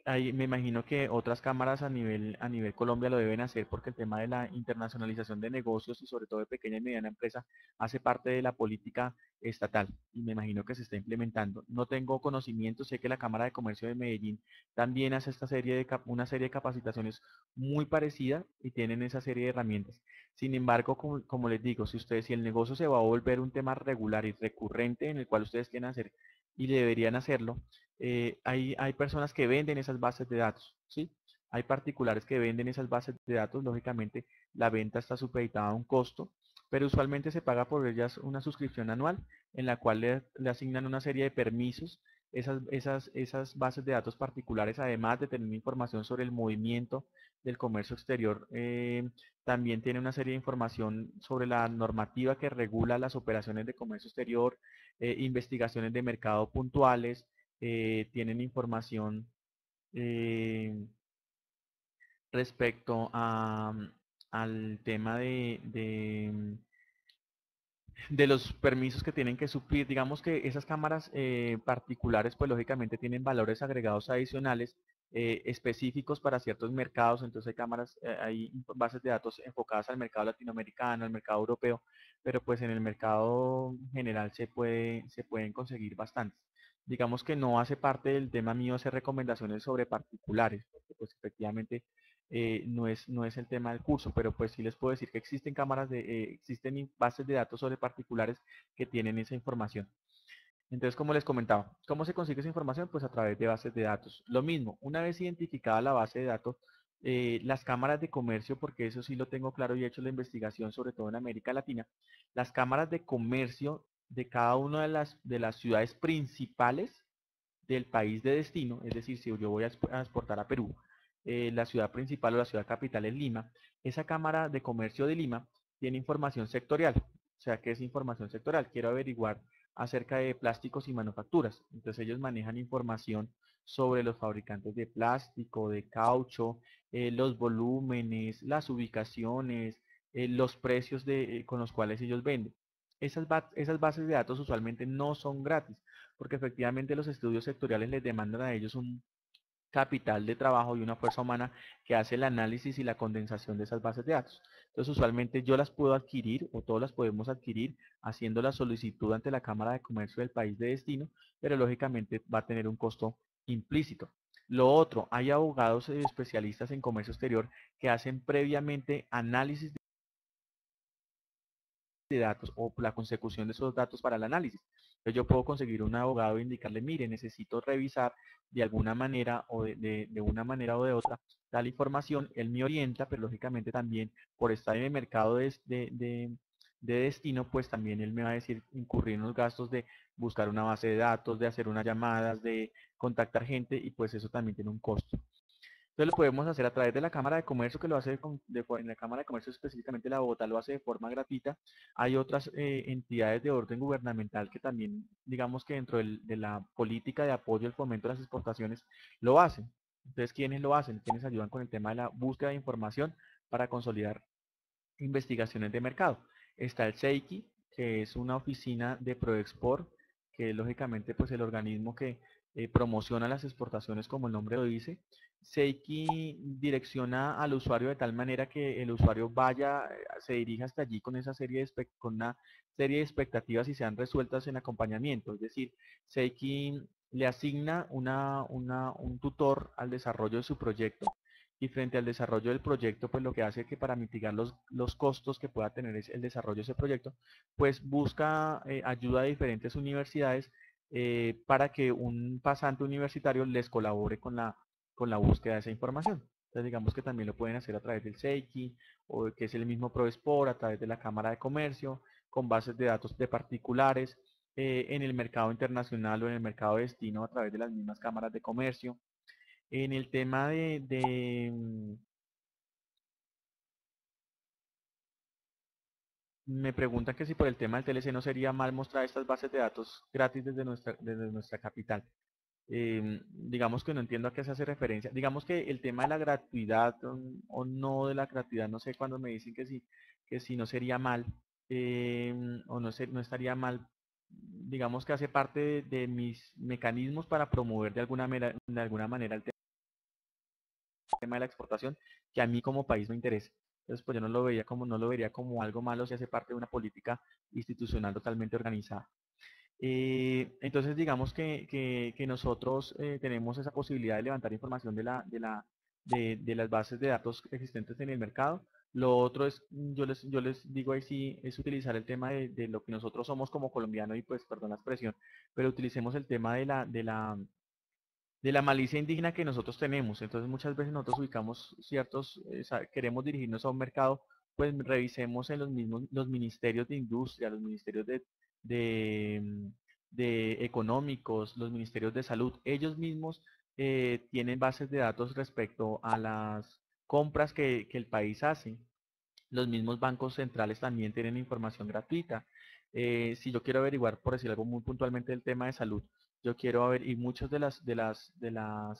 ahí me imagino que otras cámaras a nivel Colombia lo deben hacer porque el tema de la internacionalización de negocios y sobre todo de pequeña y mediana empresa hace parte de la política estatal y me imagino que se está implementando. No tengo conocimiento, sé que la Cámara de Comercio de Medellín también hace esta serie una serie de capacitaciones muy parecida y tienen esa serie de herramientas. Sin embargo, como les digo, si el negocio se va a volver un tema regular y recurrente en el cual ustedes quieren hacer y deberían hacerlo, hay personas que venden esas bases de datos, ¿sí? Hay particulares que venden esas bases de datos, lógicamente la venta está supeditada a un costo, pero usualmente se paga por ellas una suscripción anual en la cual le asignan una serie de permisos. Esas bases de datos particulares, además de tener información sobre el movimiento del comercio exterior, también tiene una serie de información sobre la normativa que regula las operaciones de comercio exterior, investigaciones de mercado puntuales, tienen información eh, respecto al tema de los permisos que tienen que suplir. Digamos que esas cámaras particulares, pues lógicamente tienen valores agregados adicionales específicos para ciertos mercados. Entonces hay cámaras, hay bases de datos enfocadas al mercado latinoamericano, al mercado europeo, pero pues en el mercado general se pueden conseguir bastantes. Digamos que no hace parte del tema mío hacer recomendaciones sobre particulares, porque pues efectivamente no es el tema del curso, pero pues sí les puedo decir que existen existen bases de datos sobre particulares que tienen esa información. Entonces, como les comentaba, ¿cómo se consigue esa información? Pues a través de bases de datos. Lo mismo, una vez identificada la base de datos, las cámaras de comercio, porque eso sí lo tengo claro y he hecho la investigación, sobre todo en América Latina, las cámaras de comercio de cada una de las ciudades principales del país de destino, es decir, si yo voy a exportar a Perú, la ciudad principal o la ciudad capital es Lima, esa Cámara de Comercio de Lima tiene información sectorial. O sea, ¿qué es información sectorial? Quiero averiguar acerca de plásticos y manufacturas. Entonces ellos manejan información sobre los fabricantes de plástico, de caucho, los volúmenes, las ubicaciones, los precios con los cuales ellos venden. Esas bases de datos usualmente no son gratis, porque efectivamente los estudios sectoriales les demandan a ellos un capital de trabajo y una fuerza humana que hace el análisis y la condensación de esas bases de datos. Entonces, usualmente yo las puedo adquirir o todos las podemos adquirir haciendo la solicitud ante la Cámara de Comercio del país de destino, pero lógicamente va a tener un costo implícito. Lo otro, hay abogados especialistas en comercio exterior que hacen previamente análisis de datos o la consecución de esos datos para el análisis. Entonces yo puedo conseguir un abogado e indicarle, mire, necesito revisar de alguna manera o de una manera o de otra tal información, él me orienta, pero lógicamente también por estar en el mercado de destino, pues también él me va a decir incurrir en los gastos de buscar una base de datos, de hacer unas llamadas, de contactar gente y pues eso también tiene un costo. Entonces lo podemos hacer a través de la Cámara de Comercio, que lo hace en la Cámara de Comercio específicamente la de Bogotá lo hace de forma gratuita. Hay otras entidades de orden gubernamental que también, digamos que dentro de la política de apoyo al fomento de las exportaciones, lo hacen. Entonces, ¿quiénes lo hacen? ¿Quiénes ayudan con el tema de la búsqueda de información para consolidar investigaciones de mercado? Está el SEICI, que es una oficina de Proexport, que es lógicamente pues el organismo que promociona las exportaciones como el nombre lo dice. Seiki direcciona al usuario de tal manera que el usuario vaya, se dirija hasta allí con con una serie de expectativas y sean resueltas en acompañamiento. Es decir, Seiki le asigna un tutor al desarrollo de su proyecto y frente al desarrollo del proyecto, pues lo que hace que para mitigar los costos que pueda tener el desarrollo de ese proyecto, pues busca ayuda de diferentes universidades para que un pasante universitario les colabore con la búsqueda de esa información. Entonces digamos que también lo pueden hacer a través del SEICI o que es el mismo ProExport, a través de la Cámara de Comercio, con bases de datos de particulares, en el mercado internacional o en el mercado de destino a través de las mismas cámaras de comercio. En el tema me preguntan que si por el tema del TLC no sería mal mostrar estas bases de datos gratis desde nuestra capital. Digamos que no entiendo a qué se hace referencia. Digamos que el tema de la gratuidad o no de la gratuidad, no sé cuando me dicen que si no sería mal o no estaría mal. Digamos que hace parte de mis mecanismos para promover de alguna manera el tema de la exportación que a mí como país me interesa. Entonces, pues yo no lo vería como algo malo si hace parte de una política institucional totalmente organizada. Entonces, digamos que nosotros tenemos esa posibilidad de levantar información de las bases de datos existentes en el mercado. Lo otro es, yo les digo ahí sí, es utilizar el tema de lo que nosotros somos como colombiano y pues, perdón la expresión, pero utilicemos el tema de la malicia indígena que nosotros tenemos. Entonces muchas veces nosotros ubicamos queremos dirigirnos a un mercado, pues revisemos en los ministerios de industria, los ministerios de económicos, los ministerios de salud. Ellos mismos tienen bases de datos respecto a las compras que el país hace. Los mismos bancos centrales también tienen información gratuita. Si yo quiero averiguar, por decir algo muy puntualmente del tema de salud, yo quiero ver, y muchas de las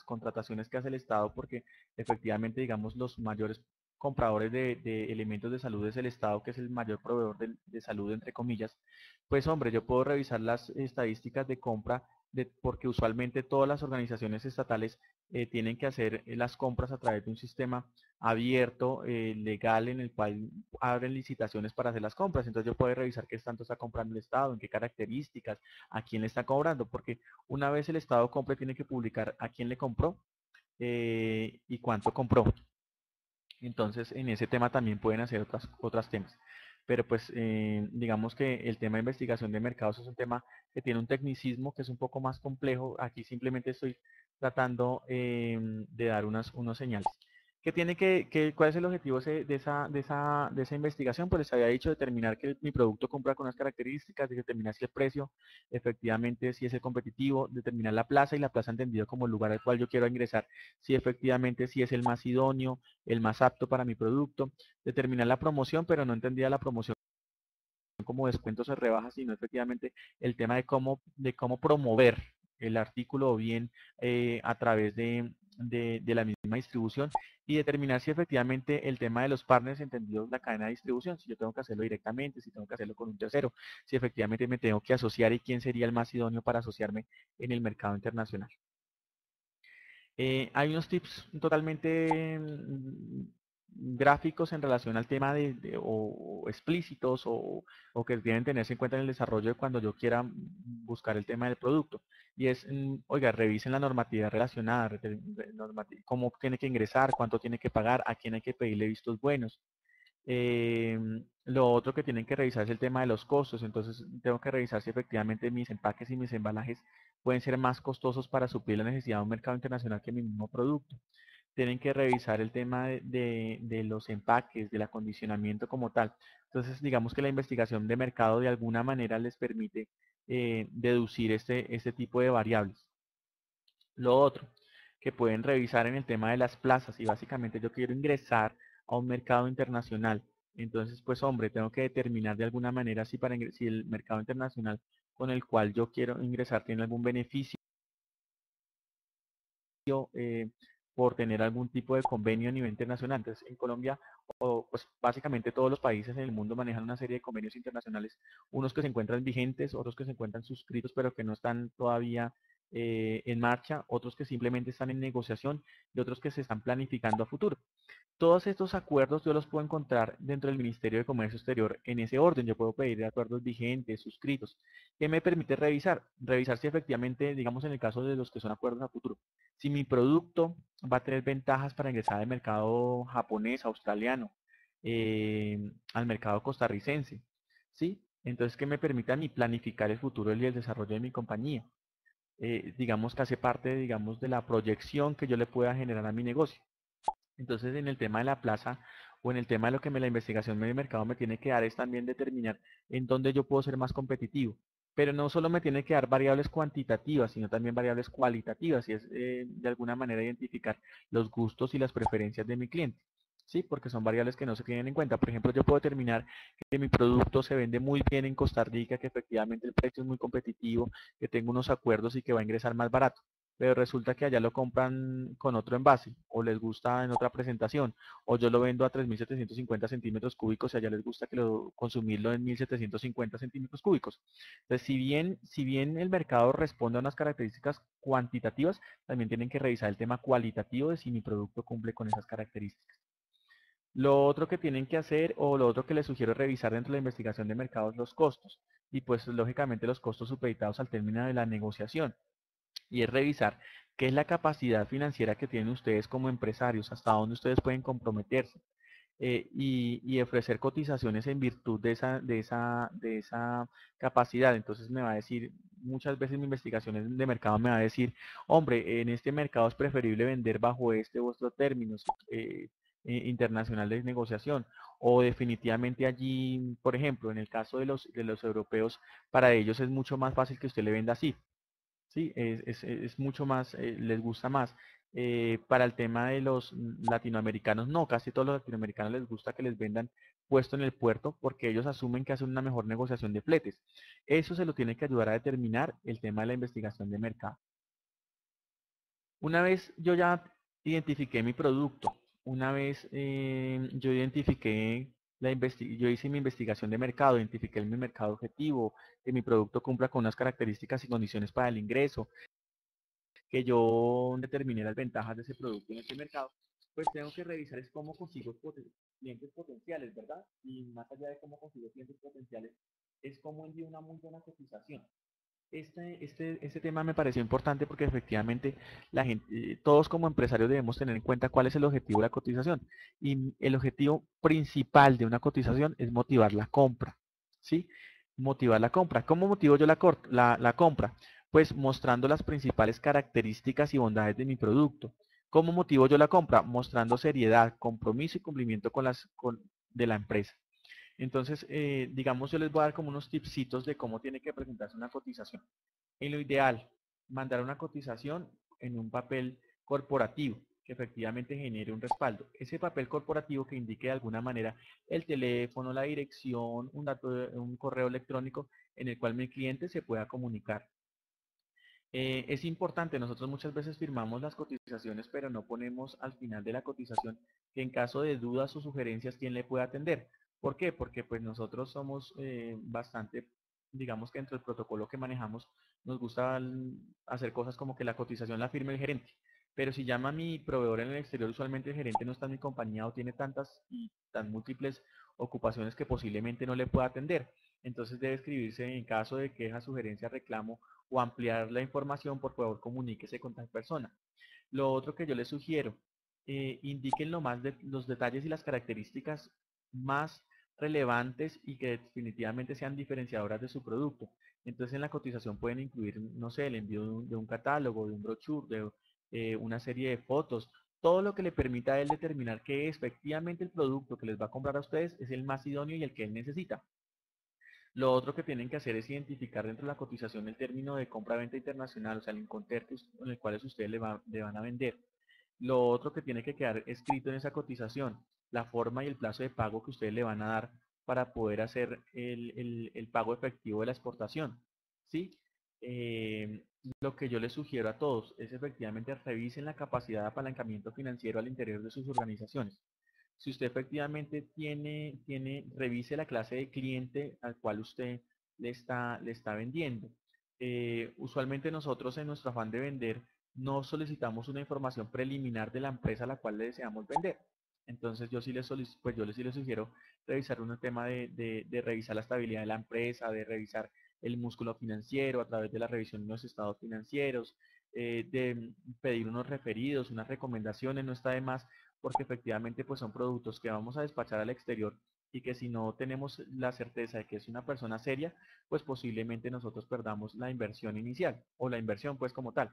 contrataciones que hace el Estado, porque efectivamente, digamos, los mayores compradores de elementos de salud es el Estado, que es el mayor proveedor de salud, entre comillas, pues hombre, yo puedo revisar las estadísticas de compra, porque usualmente todas las organizaciones estatales tienen que hacer las compras a través de un sistema abierto, legal, en el cual abren licitaciones para hacer las compras. Entonces yo puedo revisar qué tanto está comprando el Estado, en qué características, a quién le está cobrando, porque una vez el Estado compre, tiene que publicar a quién le compró y cuánto compró. Entonces, en ese tema también pueden hacer otros temas. Pero pues digamos que el tema de investigación de mercados es un tema que tiene un tecnicismo que es un poco más complejo. Aquí simplemente estoy tratando de dar unos señales. ¿Cuál es el objetivo de esa investigación? Pues les había dicho determinar que mi producto cumpla con unas características, determinar si el precio efectivamente si es el competitivo, determinar la plaza y la plaza entendido como el lugar al cual yo quiero ingresar, si efectivamente si es el más idóneo, el más apto para mi producto, determinar la promoción, pero no entendía la promoción como descuentos o rebajas, sino efectivamente el tema de cómo promover el artículo o bien a través de la misma distribución y determinar si efectivamente el tema de los partners, entendido la cadena de distribución, si yo tengo que hacerlo directamente, si tengo que hacerlo con un tercero, si efectivamente me tengo que asociar y quién sería el más idóneo para asociarme en el mercado internacional. Hay unos tips totalmente gráficos en relación al tema o explícitos o que deben tenerse en cuenta en el desarrollo de cuando yo quiera buscar el tema del producto. Y es, oiga, revisen la normatividad relacionada, cómo tiene que ingresar, cuánto tiene que pagar, a quién hay que pedirle vistos buenos. Lo otro que tienen que revisar es el tema de los costos, entonces tengo que revisar si efectivamente mis empaques y mis embalajes pueden ser más costosos para suplir la necesidad de un mercado internacional que mi mismo producto. Tienen que revisar el tema de los empaques, del acondicionamiento como tal. Entonces, digamos que la investigación de mercado de alguna manera les permite deducir este tipo de variables. Lo otro que pueden revisar en el tema de las plazas, y básicamente yo quiero ingresar a un mercado internacional. Entonces, pues hombre, tengo que determinar de alguna manera si el mercado internacional con el cual yo quiero ingresar tiene algún beneficio eh, por tener algún tipo de convenio a nivel internacional. Entonces, en Colombia, pues básicamente todos los países en el mundo manejan una serie de convenios internacionales, unos que se encuentran vigentes, otros que se encuentran suscritos, pero que no están todavía en marcha, otros que simplemente están en negociación y otros que se están planificando a futuro. Todos estos acuerdos yo los puedo encontrar dentro del Ministerio de Comercio Exterior en ese orden. Yo puedo pedir acuerdos vigentes, suscritos, que me permite revisar si efectivamente, digamos en el caso de los que son acuerdos a futuro, si mi producto va a tener ventajas para ingresar al mercado japonés, australiano, al mercado costarricense, ¿sí? Entonces que me permita a mí planificar el futuro y el desarrollo de mi compañía. Digamos que hace parte, digamos, de la proyección que yo le pueda generar a mi negocio. Entonces, en el tema de la plaza o en el tema de lo que la investigación de mercado me tiene que dar es también determinar en dónde yo puedo ser más competitivo. Pero no solo me tiene que dar variables cuantitativas, sino también variables cualitativas, y es de alguna manera identificar los gustos y las preferencias de mi cliente. Sí, porque son variables que no se tienen en cuenta. Por ejemplo, yo puedo determinar que mi producto se vende muy bien en Costa Rica, que efectivamente el precio es muy competitivo, que tengo unos acuerdos y que va a ingresar más barato, pero resulta que allá lo compran con otro envase o les gusta en otra presentación, o yo lo vendo a 3.750 centímetros cúbicos y allá les gusta que consumirlo en 1.750 centímetros cúbicos. Entonces, si bien el mercado responde a unas características cuantitativas, también tienen que revisar el tema cualitativo de si mi producto cumple con esas características. Lo otro que tienen que hacer o lo otro que les sugiero revisar dentro de la investigación de mercados, los costos. Y pues lógicamente los costos supeditados al término de la negociación, y es revisar qué es la capacidad financiera que tienen ustedes como empresarios, hasta dónde ustedes pueden comprometerse, y ofrecer cotizaciones en virtud de esa capacidad. Entonces me va a decir, muchas veces mi investigación de mercado me va a decir, hombre, en este mercado es preferible vender bajo este vuestro términos internacional de negociación, o definitivamente allí, por ejemplo, en el caso de los europeos, para ellos es mucho más fácil que usted le venda así. Sí, es mucho más, les gusta más. Para el tema de los latinoamericanos, no, casi todos los latinoamericanos les gusta que les vendan puesto en el puerto porque ellos asumen que hacen una mejor negociación de fletes. Eso se lo tiene que ayudar a determinar el tema de la investigación de mercado. Una vez yo ya identifiqué mi producto, una vez yo identifiqué yo hice mi investigación de mercado, identifiqué mi mercado objetivo, que mi producto cumpla con unas características y condiciones para el ingreso, que yo determine las ventajas de ese producto en ese mercado, pues tengo que revisar es cómo consigo clientes potenciales, ¿verdad? Y más allá de cómo consigo clientes potenciales, es cómo envío una muy buena cotización. Este tema me pareció importante porque efectivamente la gente, todos como empresarios debemos tener en cuenta cuál es el objetivo de la cotización. Y el objetivo principal de una cotización es motivar la compra, ¿sí? Motivar la compra. ¿Cómo motivo yo la compra? Pues mostrando las principales características y bondades de mi producto. ¿Cómo motivo yo la compra? Mostrando seriedad, compromiso y cumplimiento de la empresa. Entonces, digamos, yo les voy a dar como unos tipsitos de cómo tiene que presentarse una cotización. En lo ideal, mandar una cotización en un papel corporativo que efectivamente genere un respaldo. Ese papel corporativo que indique de alguna manera el teléfono, la dirección, un correo electrónico en el cual mi cliente se pueda comunicar. Es importante, nosotros muchas veces firmamos las cotizaciones, pero no ponemos al final de la cotización que en caso de dudas o sugerencias, ¿quién le puede atender? ¿Por qué? Porque pues nosotros somos bastante, digamos que dentro del protocolo que manejamos, nos gusta hacer cosas como que la cotización la firme el gerente. Pero si llama a mi proveedor en el exterior, usualmente el gerente no está en mi compañía o tiene tantas y tan múltiples ocupaciones que posiblemente no le pueda atender. Entonces debe escribirse en caso de queja, sugerencia, reclamo o ampliar la información, por favor comuníquese con tal persona. Lo otro que yo les sugiero, indiquen los detalles y las características más relevantes y que definitivamente sean diferenciadoras de su producto. Entonces en la cotización pueden incluir, no sé, el envío de un catálogo, de un brochure, de una serie de fotos, todo lo que le permita a él determinar que efectivamente el producto que les va a comprar a ustedes es el más idóneo y el que él necesita. Lo otro que tienen que hacer es identificar dentro de la cotización el término de compra-venta internacional, o sea, el Incoterms con el cual ustedes le van a vender. Lo otro que tiene que quedar escrito en esa cotización, la forma y el plazo de pago que ustedes le van a dar para poder hacer el pago efectivo de la exportación. ¿Sí? Lo que yo les sugiero a todos es efectivamente revisen la capacidad de apalancamiento financiero al interior de sus organizaciones. Si usted efectivamente revise la clase de cliente al cual usted le está vendiendo. Usualmente nosotros en nuestro afán de vender no solicitamos una información preliminar de la empresa a la cual le deseamos vender. Entonces yo sí les pues yo sí les sugiero revisar un tema de revisar la estabilidad de la empresa, de revisar el músculo financiero a través de la revisión de los estados financieros, de pedir unos referidos, unas recomendaciones, no está de más, porque efectivamente pues son productos que vamos a despachar al exterior y que si no tenemos la certeza de que es una persona seria, pues posiblemente nosotros perdamos la inversión inicial o la inversión pues como tal.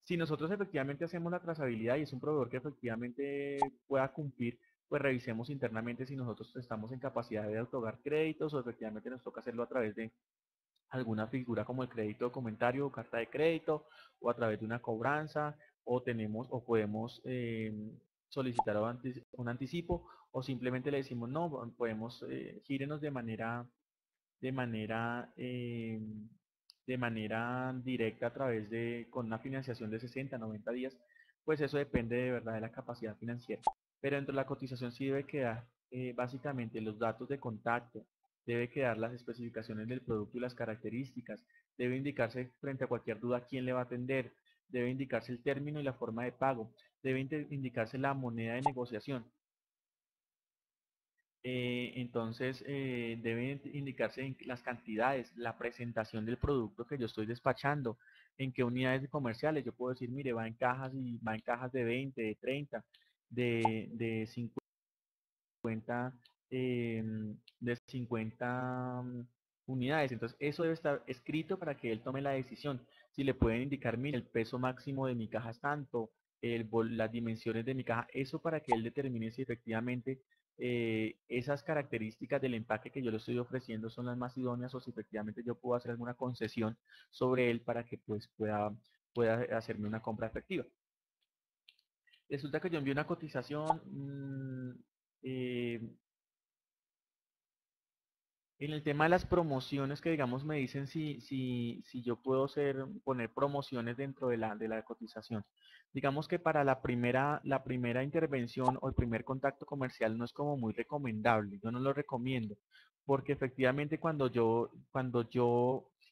Si nosotros efectivamente hacemos la trazabilidad y es un proveedor que efectivamente pueda cumplir, pues revisemos internamente si nosotros estamos en capacidad de otorgar créditos o efectivamente nos toca hacerlo a través de alguna figura como el crédito documentario o carta de crédito o a través de una cobranza o tenemos o podemos solicitar un anticipo o simplemente le decimos no, podemos gírenos de manera, eh, de manera directa a través de, con una financiación de 60, 90 días, pues eso depende de verdad de la capacidad financiera. Pero dentro de la cotización sí debe quedar básicamente los datos de contacto, debe quedar las especificaciones del producto y las características, debe indicarse frente a cualquier duda quién le va a atender, debe indicarse el término y la forma de pago, debe indicarse la moneda de negociación. Entonces deben indicarse las cantidades, la presentación del producto que yo estoy despachando, en qué unidades comerciales. Yo puedo decir, mire, va en cajas y va en cajas de 20, de 30, de 50, de 50 unidades. Entonces eso debe estar escrito para que él tome la decisión. Si le pueden indicar, mire, el peso máximo de mi caja es tanto, las dimensiones de mi caja, eso para que él determine si efectivamente esas características del empaque que yo le estoy ofreciendo son las más idóneas o si efectivamente yo puedo hacer alguna concesión sobre él para que pues pueda hacerme una compra efectiva. Resulta que yo envío una cotización, eh, en el tema de las promociones que digamos me dicen si yo puedo poner promociones dentro de la cotización. Digamos que para la primera intervención o el primer contacto comercial no es como muy recomendable, yo no lo recomiendo, porque efectivamente cuando yo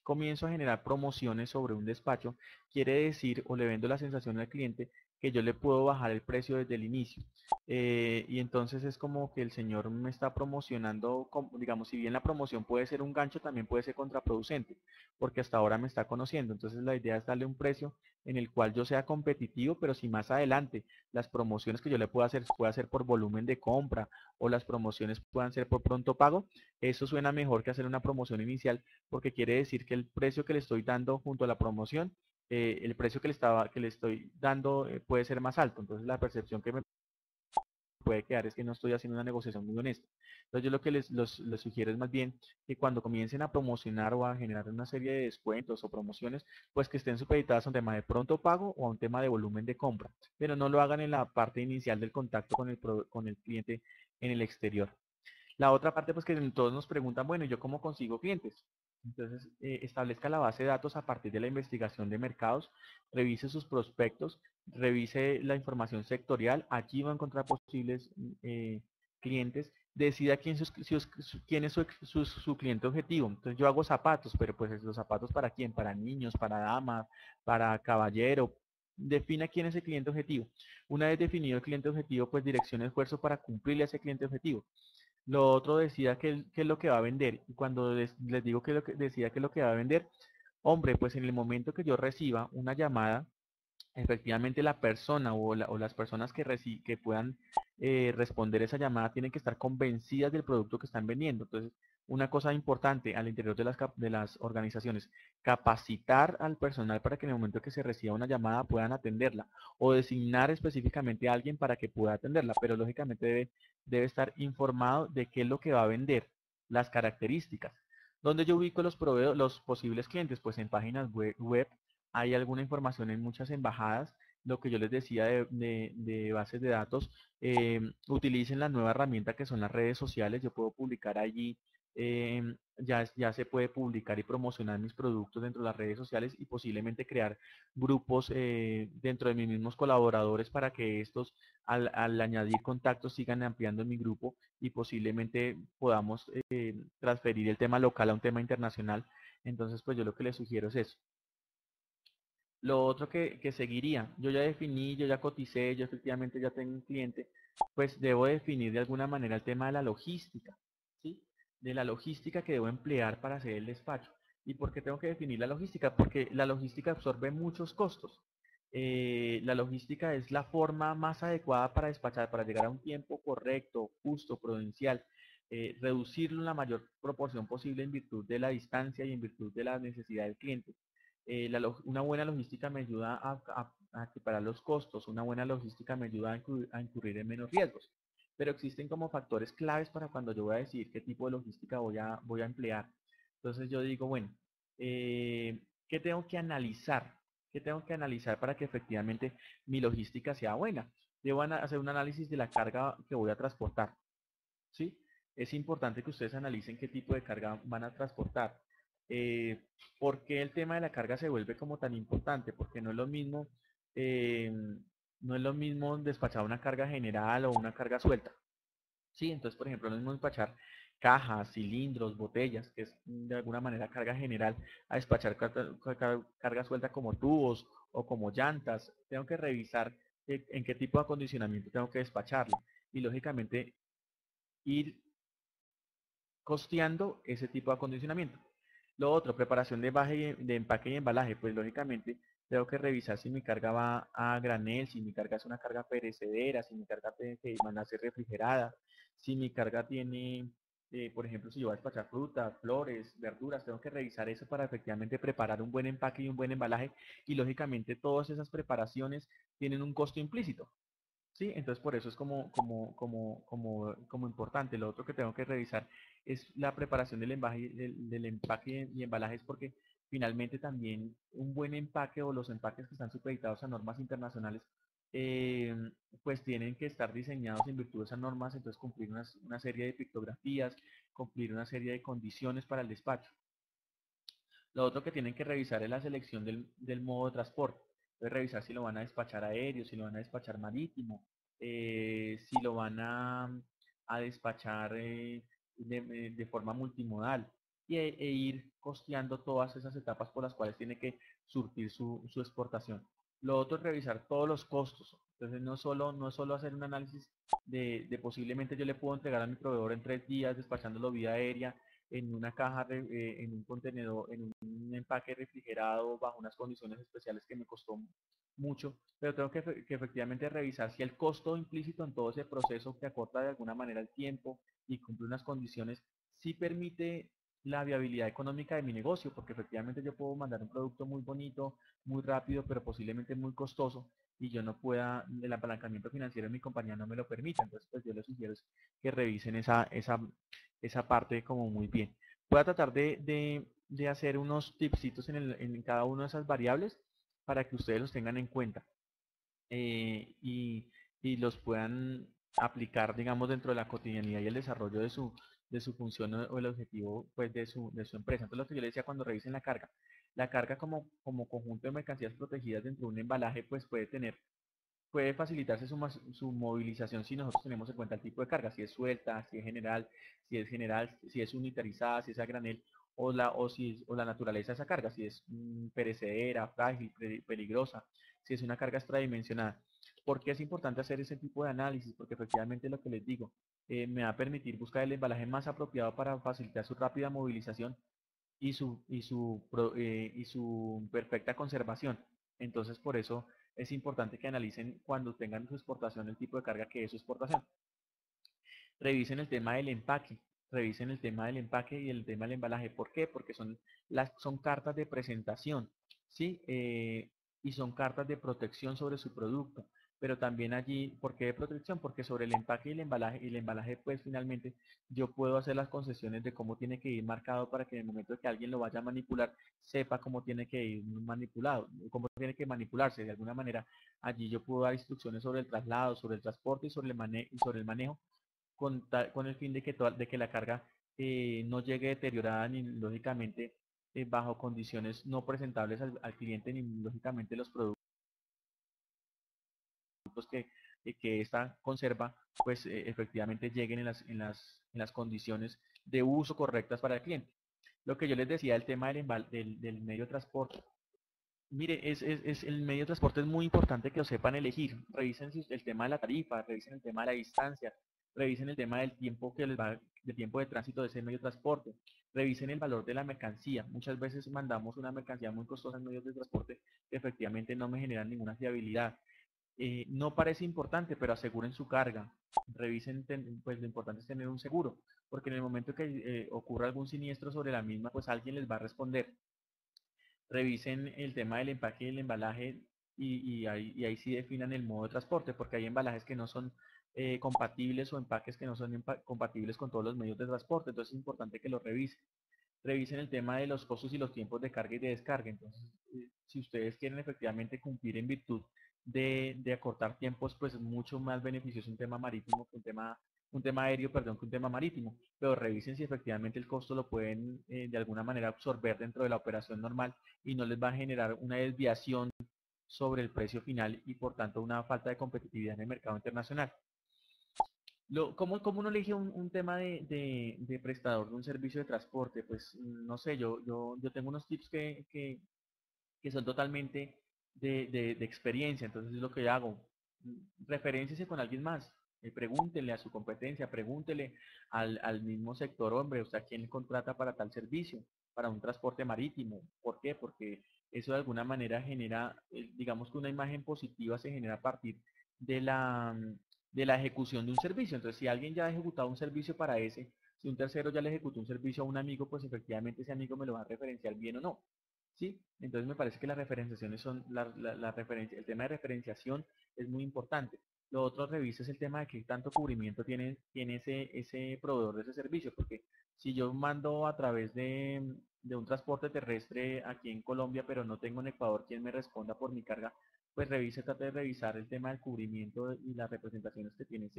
comienzo a generar promociones sobre un despacho, quiere decir o le vendo la sensación al cliente que yo le puedo bajar el precio desde el inicio. Y entonces es como que el señor me está promocionando, digamos, si bien la promoción puede ser un gancho, también puede ser contraproducente, porque hasta ahora me está conociendo. Entonces la idea es darle un precio en el cual yo sea competitivo, pero si más adelante las promociones que yo le pueda hacer por volumen de compra o las promociones puedan ser por pronto pago, eso suena mejor que hacer una promoción inicial, porque quiere decir que el precio que le estoy dando junto a la promoción, el precio que le estoy dando puede ser más alto. Entonces la percepción que me puede quedar es que no estoy haciendo una negociación muy honesta. Entonces yo lo que les sugiero es más bien que cuando comiencen a promocionar o a generar una serie de descuentos o promociones, pues que estén supeditadas a un tema de pronto pago o a un tema de volumen de compra, pero no lo hagan en la parte inicial del contacto con el cliente en el exterior. La otra parte, pues que todos nos preguntan, bueno, ¿yo cómo consigo clientes? Entonces, establezca la base de datos a partir de la investigación de mercados, revise sus prospectos, revise la información sectorial, aquí va a encontrar posibles clientes, decida quién es su cliente objetivo. Entonces, yo hago zapatos, pero pues los zapatos para quién, para niños, para damas, para caballero. Defina quién es el cliente objetivo. Una vez definido el cliente objetivo, pues direccione esfuerzo para cumplirle a ese cliente objetivo. Lo otro decida qué es lo que va a vender. Y cuando les digo que decida qué es lo que va a vender, hombre, pues en el momento que yo reciba una llamada, efectivamente la persona o las personas que puedan responder esa llamada tienen que estar convencidas del producto que están vendiendo. Entonces, una cosa importante al interior de las organizaciones, capacitar al personal para que en el momento que se reciba una llamada puedan atenderla o designar específicamente a alguien para que pueda atenderla, pero lógicamente debe estar informado de qué es lo que va a vender, las características. ¿Dónde yo ubico los posibles clientes? Pues en páginas web hay alguna información en muchas embajadas, lo que yo les decía de bases de datos, utilicen la nueva herramienta que son las redes sociales, yo puedo publicar allí, ya se puede publicar y promocionar mis productos dentro de las redes sociales y posiblemente crear grupos dentro de mis mismos colaboradores para que estos al añadir contactos sigan ampliando mi grupo y posiblemente podamos transferir el tema local a un tema internacional. Entonces pues yo lo que les sugiero es eso. Lo otro que seguiría, yo ya definí, yo ya coticé, yo efectivamente ya tengo un cliente, pues debo definir de alguna manera el tema de la logística, ¿sí? De la logística que debo emplear para hacer el despacho. ¿Y por qué tengo que definir la logística? Porque la logística absorbe muchos costos. La logística es la forma más adecuada para despachar, para llegar a un tiempo correcto, justo, prudencial, reducirlo en la mayor proporción posible en virtud de la distancia y en virtud de la necesidad del cliente. Una buena logística me ayuda a equiparar los costos, una buena logística me ayuda a incurrir en menos riesgos. Pero existen como factores claves para cuando yo voy a decidir qué tipo de logística voy a emplear. Entonces yo digo, bueno, ¿qué tengo que analizar? ¿Qué tengo que analizar para que efectivamente mi logística sea buena? Debo hacer un análisis de la carga que voy a transportar, ¿sí? Es importante que ustedes analicen qué tipo de carga van a transportar. Eh, ¿Por qué el tema de la carga se vuelve como tan importante? Porque eh, no es lo mismo despachar una carga general o una carga suelta. Sí, entonces, por ejemplo, no es lo mismo despachar cajas, cilindros, botellas, que es de alguna manera carga general, a despachar carga suelta como tubos o como llantas. Tengo que revisar en qué tipo de acondicionamiento tengo que despacharlo. Y lógicamente ir costeando ese tipo de acondicionamiento. Lo otro, preparación de empaque y embalaje, pues lógicamente tengo que revisar si mi carga va a granel, si mi carga es una carga perecedera, si mi carga tiene que van a ser refrigerada, si mi carga tiene, por ejemplo, si yo voy a despachar frutas, flores, verduras, tengo que revisar eso para efectivamente preparar un buen empaque y un buen embalaje y lógicamente todas esas preparaciones tienen un costo implícito. Sí, entonces por eso es como importante. Lo otro que tengo que revisar es la preparación del empaque y embalajes porque finalmente también un buen empaque o los empaques que están supeditados a normas internacionales eh, pues tienen que estar diseñados en virtud de esas normas, entonces cumplir una serie de pictografías, cumplir una serie de condiciones para el despacho. Lo otro que tienen que revisar es la selección del modo de transporte. Entonces, revisar si lo van a despachar aéreo, si lo van a despachar marítimo, si lo van a despachar de forma multimodal e ir costeando todas esas etapas por las cuales tiene que surtir su exportación. Lo otro es revisar todos los costos. Entonces, no es solo hacer un análisis de posiblemente yo le puedo entregar a mi proveedor en 3 días despachándolo vía aérea en una caja, en un contenedor, en un empaque refrigerado bajo unas condiciones especiales que me costó mucho, pero tengo que efectivamente revisar si el costo implícito en todo ese proceso que acorta de alguna manera el tiempo y cumple unas condiciones, sí permite la viabilidad económica de mi negocio, porque efectivamente yo puedo mandar un producto muy bonito, muy rápido, pero posiblemente muy costoso, y yo no pueda, el apalancamiento financiero de mi compañía no me lo permita. Entonces, pues yo les sugiero que revisen esa parte como muy bien. Voy a tratar de hacer unos tipsitos en cada una de esas variables para que ustedes los tengan en cuenta y los puedan aplicar, digamos, dentro de la cotidianidad y el desarrollo de su función o el objetivo pues, de su empresa. Entonces, lo que yo les decía cuando revisen la carga como conjunto de mercancías protegidas dentro de un embalaje, pues puede facilitarse su movilización si nosotros tenemos en cuenta el tipo de carga, si es suelta, si es general, si es unitarizada, si es a granel, o la naturaleza de esa carga, si es perecedera, frágil, peligrosa, si es una carga extradimensionada. ¿Por qué es importante hacer ese tipo de análisis? Porque efectivamente lo que les digo, me va a permitir buscar el embalaje más apropiado para facilitar su rápida movilización y su perfecta conservación. Entonces, por eso es importante que analicen cuando tengan su exportación el tipo de carga que es su exportación. Revisen el tema del empaque, revisen el tema del empaque y el tema del embalaje. ¿Por qué? Porque son cartas de presentación, ¿sí? Y son cartas de protección sobre su producto. Pero también allí, ¿por qué de protección? Porque sobre el empaque y el embalaje, pues finalmente yo puedo hacer las concesiones de cómo tiene que ir marcado para que en el momento de que alguien lo vaya a manipular, sepa cómo tiene que ir manipulado, cómo tiene que manipularse. De alguna manera, allí yo puedo dar instrucciones sobre el traslado, sobre el transporte y sobre el manejo con el fin de que la carga no llegue deteriorada ni lógicamente bajo condiciones no presentables al cliente ni lógicamente los productos que esta conserva pues efectivamente lleguen en las condiciones de uso correctas para el cliente. Lo que yo les decía, el tema del medio de transporte. Mire, el medio de transporte es muy importante que lo sepan elegir. Revisen el tema de la tarifa, revisen el tema de la distancia, revisen el tema del tiempo que les va, del tiempo de tránsito de ese medio de transporte, revisen el valor de la mercancía. Muchas veces mandamos una mercancía muy costosa en medios de transporte que efectivamente no me generan ninguna fiabilidad. No parece importante, pero aseguren su carga. Revisen, pues lo importante es tener un seguro, porque en el momento que ocurra algún siniestro sobre la misma, pues alguien les va a responder. Revisen el tema del empaque y el embalaje y ahí sí definan el modo de transporte, porque hay embalajes que no son compatibles o empaques que no son compatibles con todos los medios de transporte, entonces es importante que lo revisen. Revisen el tema de los costos y los tiempos de carga y de descarga. Entonces, si ustedes quieren efectivamente cumplir en virtud de acortar tiempos, pues es mucho más beneficioso un tema marítimo que un tema aéreo, perdón, que un tema marítimo. Pero revisen si efectivamente el costo lo pueden de alguna manera absorber dentro de la operación normal y no les va a generar una desviación sobre el precio final y por tanto una falta de competitividad en el mercado internacional. ¿Cómo uno elige un tema de prestador de un servicio de transporte? Pues no sé, yo tengo unos tips que son totalmente de experiencia, entonces es lo que hago. Referénciese con alguien más, pregúntenle a su competencia, pregúntele al mismo sector, hombre, o sea, ¿quién le contrata para tal servicio? Para un transporte marítimo. ¿Por qué? Porque eso de alguna manera genera, digamos que una imagen positiva se genera a partir de de la ejecución de un servicio. Entonces, si alguien ya ha ejecutado un servicio para ese, si un tercero ya le ejecutó un servicio a un amigo, pues efectivamente ese amigo me lo va a referenciar bien o no. ¿Sí? Entonces me parece que las referenciaciones son, el tema de referenciación es muy importante. Lo otro, revisa es el tema de qué tanto cubrimiento tiene ese proveedor de ese servicio, porque si yo mando a través de un transporte terrestre aquí en Colombia, pero no tengo en Ecuador quien me responda por mi carga, pues trate de revisar el tema del cubrimiento y las representaciones que tiene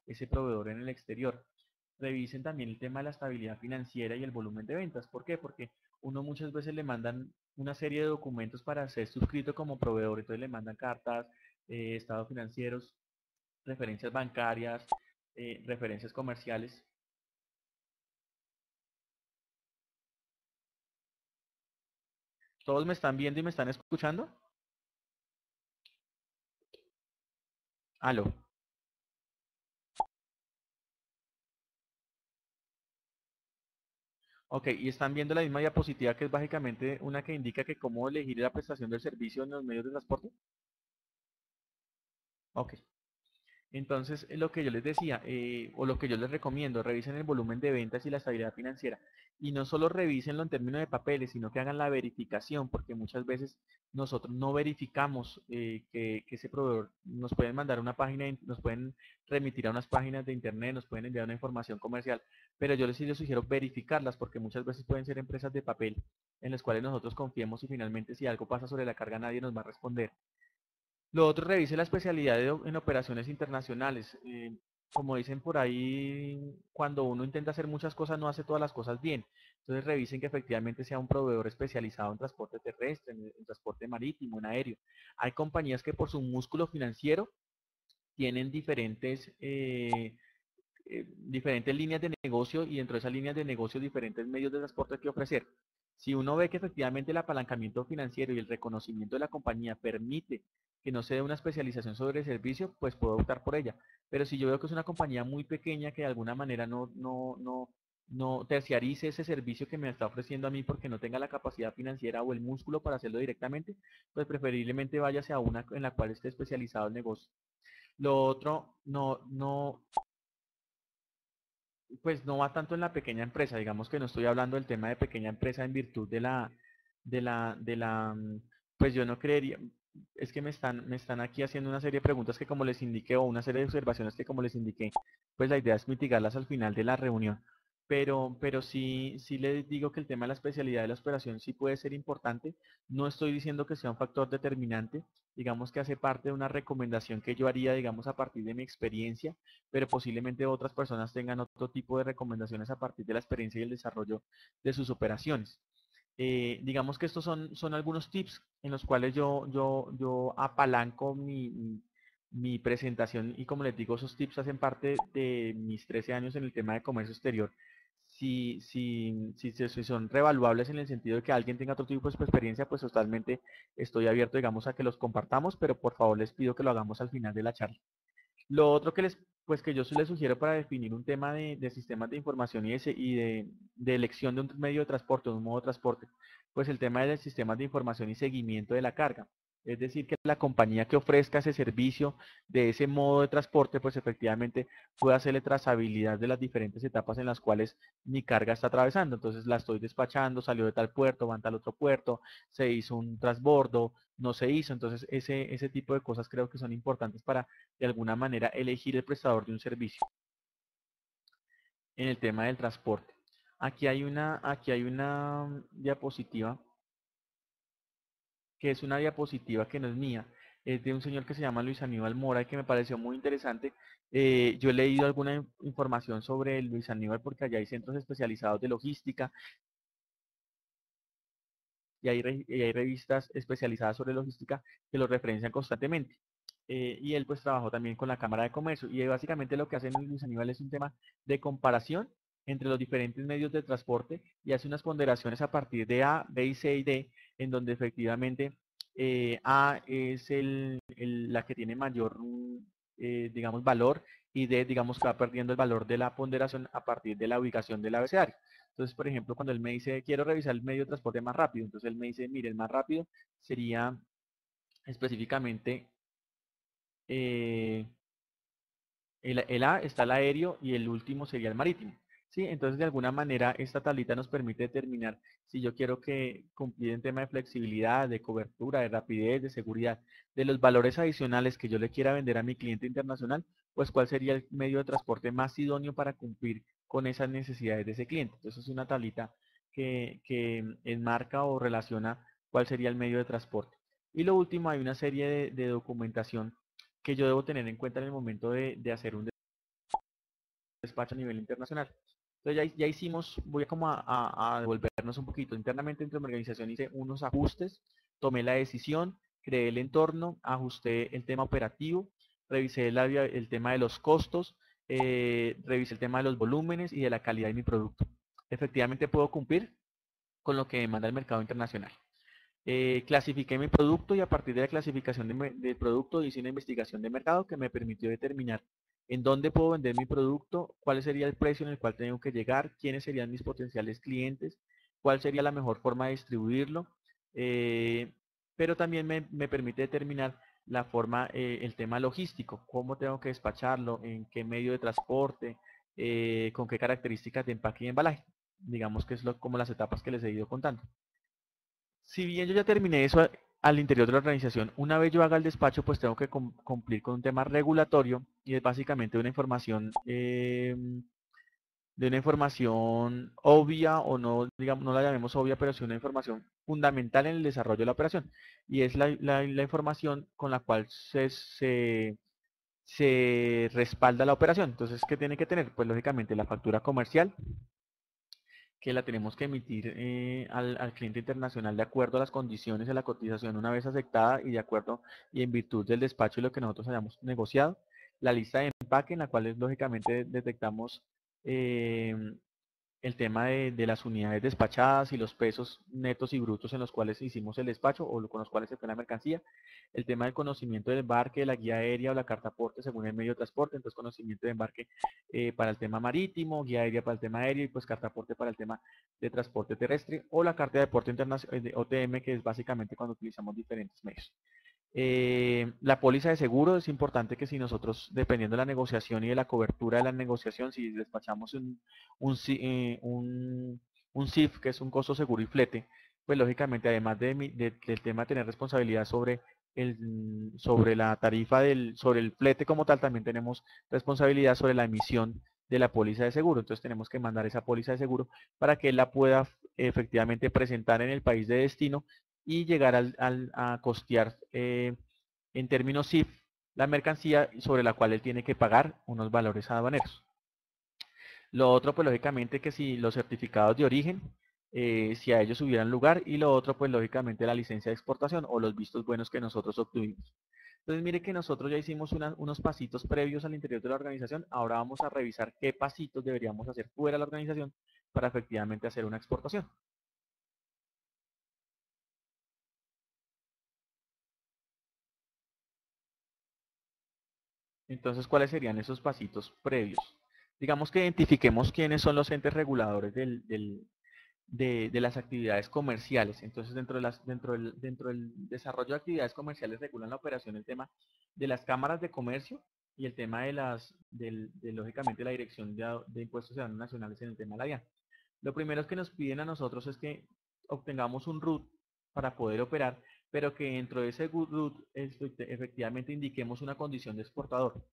ese proveedor en el exterior. Revisen también el tema de la estabilidad financiera y el volumen de ventas. ¿Por qué? Porque uno muchas veces le mandan una serie de documentos para ser suscrito como proveedor, entonces le mandan cartas, estados financieros, referencias bancarias, referencias comerciales. ¿Todos me están viendo y me están escuchando? Aló. Ok, y están viendo la misma diapositiva que es básicamente una que indica que cómo elegir la prestación del servicio en los medios de transporte. Ok. Entonces, lo que yo les decía, o lo que yo les recomiendo, revisen el volumen de ventas y la estabilidad financiera. Y no solo revisenlo en términos de papeles, sino que hagan la verificación, porque muchas veces nosotros no verificamos que ese proveedor nos pueden mandar una página, nos pueden remitir a unas páginas de internet, nos pueden enviar una información comercial, pero yo sí les sugiero verificarlas, porque muchas veces pueden ser empresas de papel en las cuales nosotros confiemos y finalmente si algo pasa sobre la carga nadie nos va a responder. Lo otro, revise la especialidad en operaciones internacionales. Como dicen por ahí, cuando uno intenta hacer muchas cosas, no hace todas las cosas bien. Entonces revisen que efectivamente sea un proveedor especializado en transporte terrestre, en transporte marítimo, en aéreo. Hay compañías que por su músculo financiero tienen diferentes líneas de negocio y dentro de esas líneas de negocio diferentes medios de transporte que ofrecer. Si uno ve que efectivamente el apalancamiento financiero y el reconocimiento de la compañía permite que no se dé una especialización sobre el servicio, pues puedo optar por ella. Pero si yo veo que es una compañía muy pequeña que de alguna manera no terciarice ese servicio que me está ofreciendo a mí porque no tenga la capacidad financiera o el músculo para hacerlo directamente, pues preferiblemente váyase a una en la cual esté especializado el negocio. Lo otro, pues no va tanto en la pequeña empresa, digamos que no estoy hablando del tema de pequeña empresa en virtud pues yo no creería, es que me están aquí haciendo una serie de preguntas que como les indiqué, o una serie de observaciones que como les indiqué, pues la idea es mitigarlas al final de la reunión. Pero sí les digo que el tema de la especialidad de la operación sí puede ser importante. No estoy diciendo que sea un factor determinante, digamos que hace parte de una recomendación que yo haría, digamos, a partir de mi experiencia, pero posiblemente otras personas tengan otro tipo de recomendaciones a partir de la experiencia y el desarrollo de sus operaciones. Digamos que estos son algunos tips en los cuales yo apalanco mi presentación y como les digo, esos tips hacen parte de mis 13 años en el tema de comercio exterior. si son revaluables en el sentido de que alguien tenga otro tipo de experiencia, pues totalmente estoy abierto, digamos, a que los compartamos, pero por favor les pido que lo hagamos al final de la charla. Lo otro pues que yo les sugiero para definir un tema de sistemas de información y de elección de un medio de transporte, de un modo de transporte, pues el tema de sistemas de información y seguimiento de la carga. Es decir, que la compañía que ofrezca ese servicio de ese modo de transporte, pues efectivamente pueda hacerle trazabilidad de las diferentes etapas en las cuales mi carga está atravesando. Entonces la estoy despachando, salió de tal puerto, va a tal otro puerto, se hizo un transbordo, no se hizo. Entonces ese tipo de cosas creo que son importantes para de alguna manera elegir el prestador de un servicio en el tema del transporte. Aquí hay una diapositiva que es una diapositiva que no es mía, es de un señor que se llama Luis Aníbal Mora y que me pareció muy interesante. Yo he leído alguna información sobre Luis Aníbal porque allá hay centros especializados de logística y hay revistas especializadas sobre logística que lo referencian constantemente. Y él pues trabajó también con la Cámara de Comercio y básicamente lo que hace Luis Aníbal es un tema de comparación entre los diferentes medios de transporte y hace unas ponderaciones a partir de A, B y C y D, en donde efectivamente A es la que tiene mayor, digamos, valor, y D, digamos, que va perdiendo el valor de la ponderación a partir de la ubicación del abecedario. Entonces, por ejemplo, cuando él me dice, quiero revisar el medio de transporte más rápido, entonces él me dice, mire, el más rápido sería específicamente eh, el A está el aéreo y el último sería el marítimo. ¿Sí? Entonces, de alguna manera, esta tablita nos permite determinar si yo quiero que cumplir en tema de flexibilidad, de cobertura, de rapidez, de seguridad, de los valores adicionales que yo le quiera vender a mi cliente internacional, pues cuál sería el medio de transporte más idóneo para cumplir con esas necesidades de ese cliente. Entonces, es una tablita que enmarca o relaciona cuál sería el medio de transporte. Y lo último, hay una serie de documentación que yo debo tener en cuenta en el momento de hacer un despacho a nivel internacional. Entonces ya hicimos, voy a como a devolvernos un poquito. Internamente dentro de mi organización hice unos ajustes, tomé la decisión, creé el entorno, ajusté el tema operativo, revisé el tema de los costos, revisé el tema de los volúmenes y de la calidad de mi producto. Efectivamente puedo cumplir con lo que demanda el mercado internacional. Clasifiqué mi producto y a partir de la clasificación del producto hice una investigación de mercado que me permitió determinar en dónde puedo vender mi producto, cuál sería el precio en el cual tengo que llegar, quiénes serían mis potenciales clientes, cuál sería la mejor forma de distribuirlo, eh, pero también me permite determinar la forma, el tema logístico, cómo tengo que despacharlo, en qué medio de transporte, con qué características de empaque y embalaje. Digamos que es como las etapas que les he ido contando. Si bien yo ya terminé eso al interior de la organización, una vez yo haga el despacho, pues tengo que cumplir con un tema regulatorio y es básicamente de una información obvia o no, digamos, no la llamemos obvia, pero sí una información fundamental en el desarrollo de la operación. Y es la información con la cual se respalda la operación. Entonces, ¿qué tiene que tener? Pues lógicamente la factura comercial, que la tenemos que emitir al cliente internacional de acuerdo a las condiciones de la cotización una vez aceptada y de acuerdo y en virtud del despacho y lo que nosotros hayamos negociado. La lista de empaque en la cual lógicamente detectamos eh, el tema de las unidades despachadas y los pesos netos y brutos en los cuales hicimos el despacho o con los cuales se fue la mercancía, el tema del conocimiento del embarque, de la guía aérea o la carta aporte según el medio de transporte, entonces conocimiento de embarque para el tema marítimo, guía aérea para el tema aéreo y pues carta aporte para el tema de transporte terrestre o la carta de aporte internacional de OTM, que es básicamente cuando utilizamos diferentes medios. La póliza de seguro es importante que si nosotros, dependiendo de la negociación y de la cobertura de la negociación, si despachamos un CIF, que es un costo seguro y flete, pues lógicamente además del tema de tener responsabilidad sobre la tarifa sobre el flete como tal, también tenemos responsabilidad sobre la emisión de la póliza de seguro. Entonces tenemos que mandar esa póliza de seguro para que él la pueda efectivamente presentar en el país de destino y llegar a costear en términos CIF la mercancía sobre la cual él tiene que pagar unos valores aduaneros. Lo otro, pues lógicamente que si los certificados de origen, si a ellos hubieran lugar, y lo otro, pues lógicamente la licencia de exportación o los vistos buenos que nosotros obtuvimos. Entonces mire que nosotros ya hicimos unos pasitos previos al interior de la organización, ahora vamos a revisar qué pasitos deberíamos hacer fuera de la organización para efectivamente hacer una exportación. Entonces, ¿cuáles serían esos pasitos previos? Digamos que identifiquemos quiénes son los entes reguladores de las actividades comerciales. Entonces, dentro del desarrollo de actividades comerciales regulan la operación el tema de las cámaras de comercio y el tema lógicamente, la Dirección de Impuestos Ciudadanos Nacionales en el tema de la DIAN. Lo primero que nos piden a nosotros es que obtengamos un RUT para poder operar, pero que dentro de ese RUT efectivamente indiquemos una condición de exportador.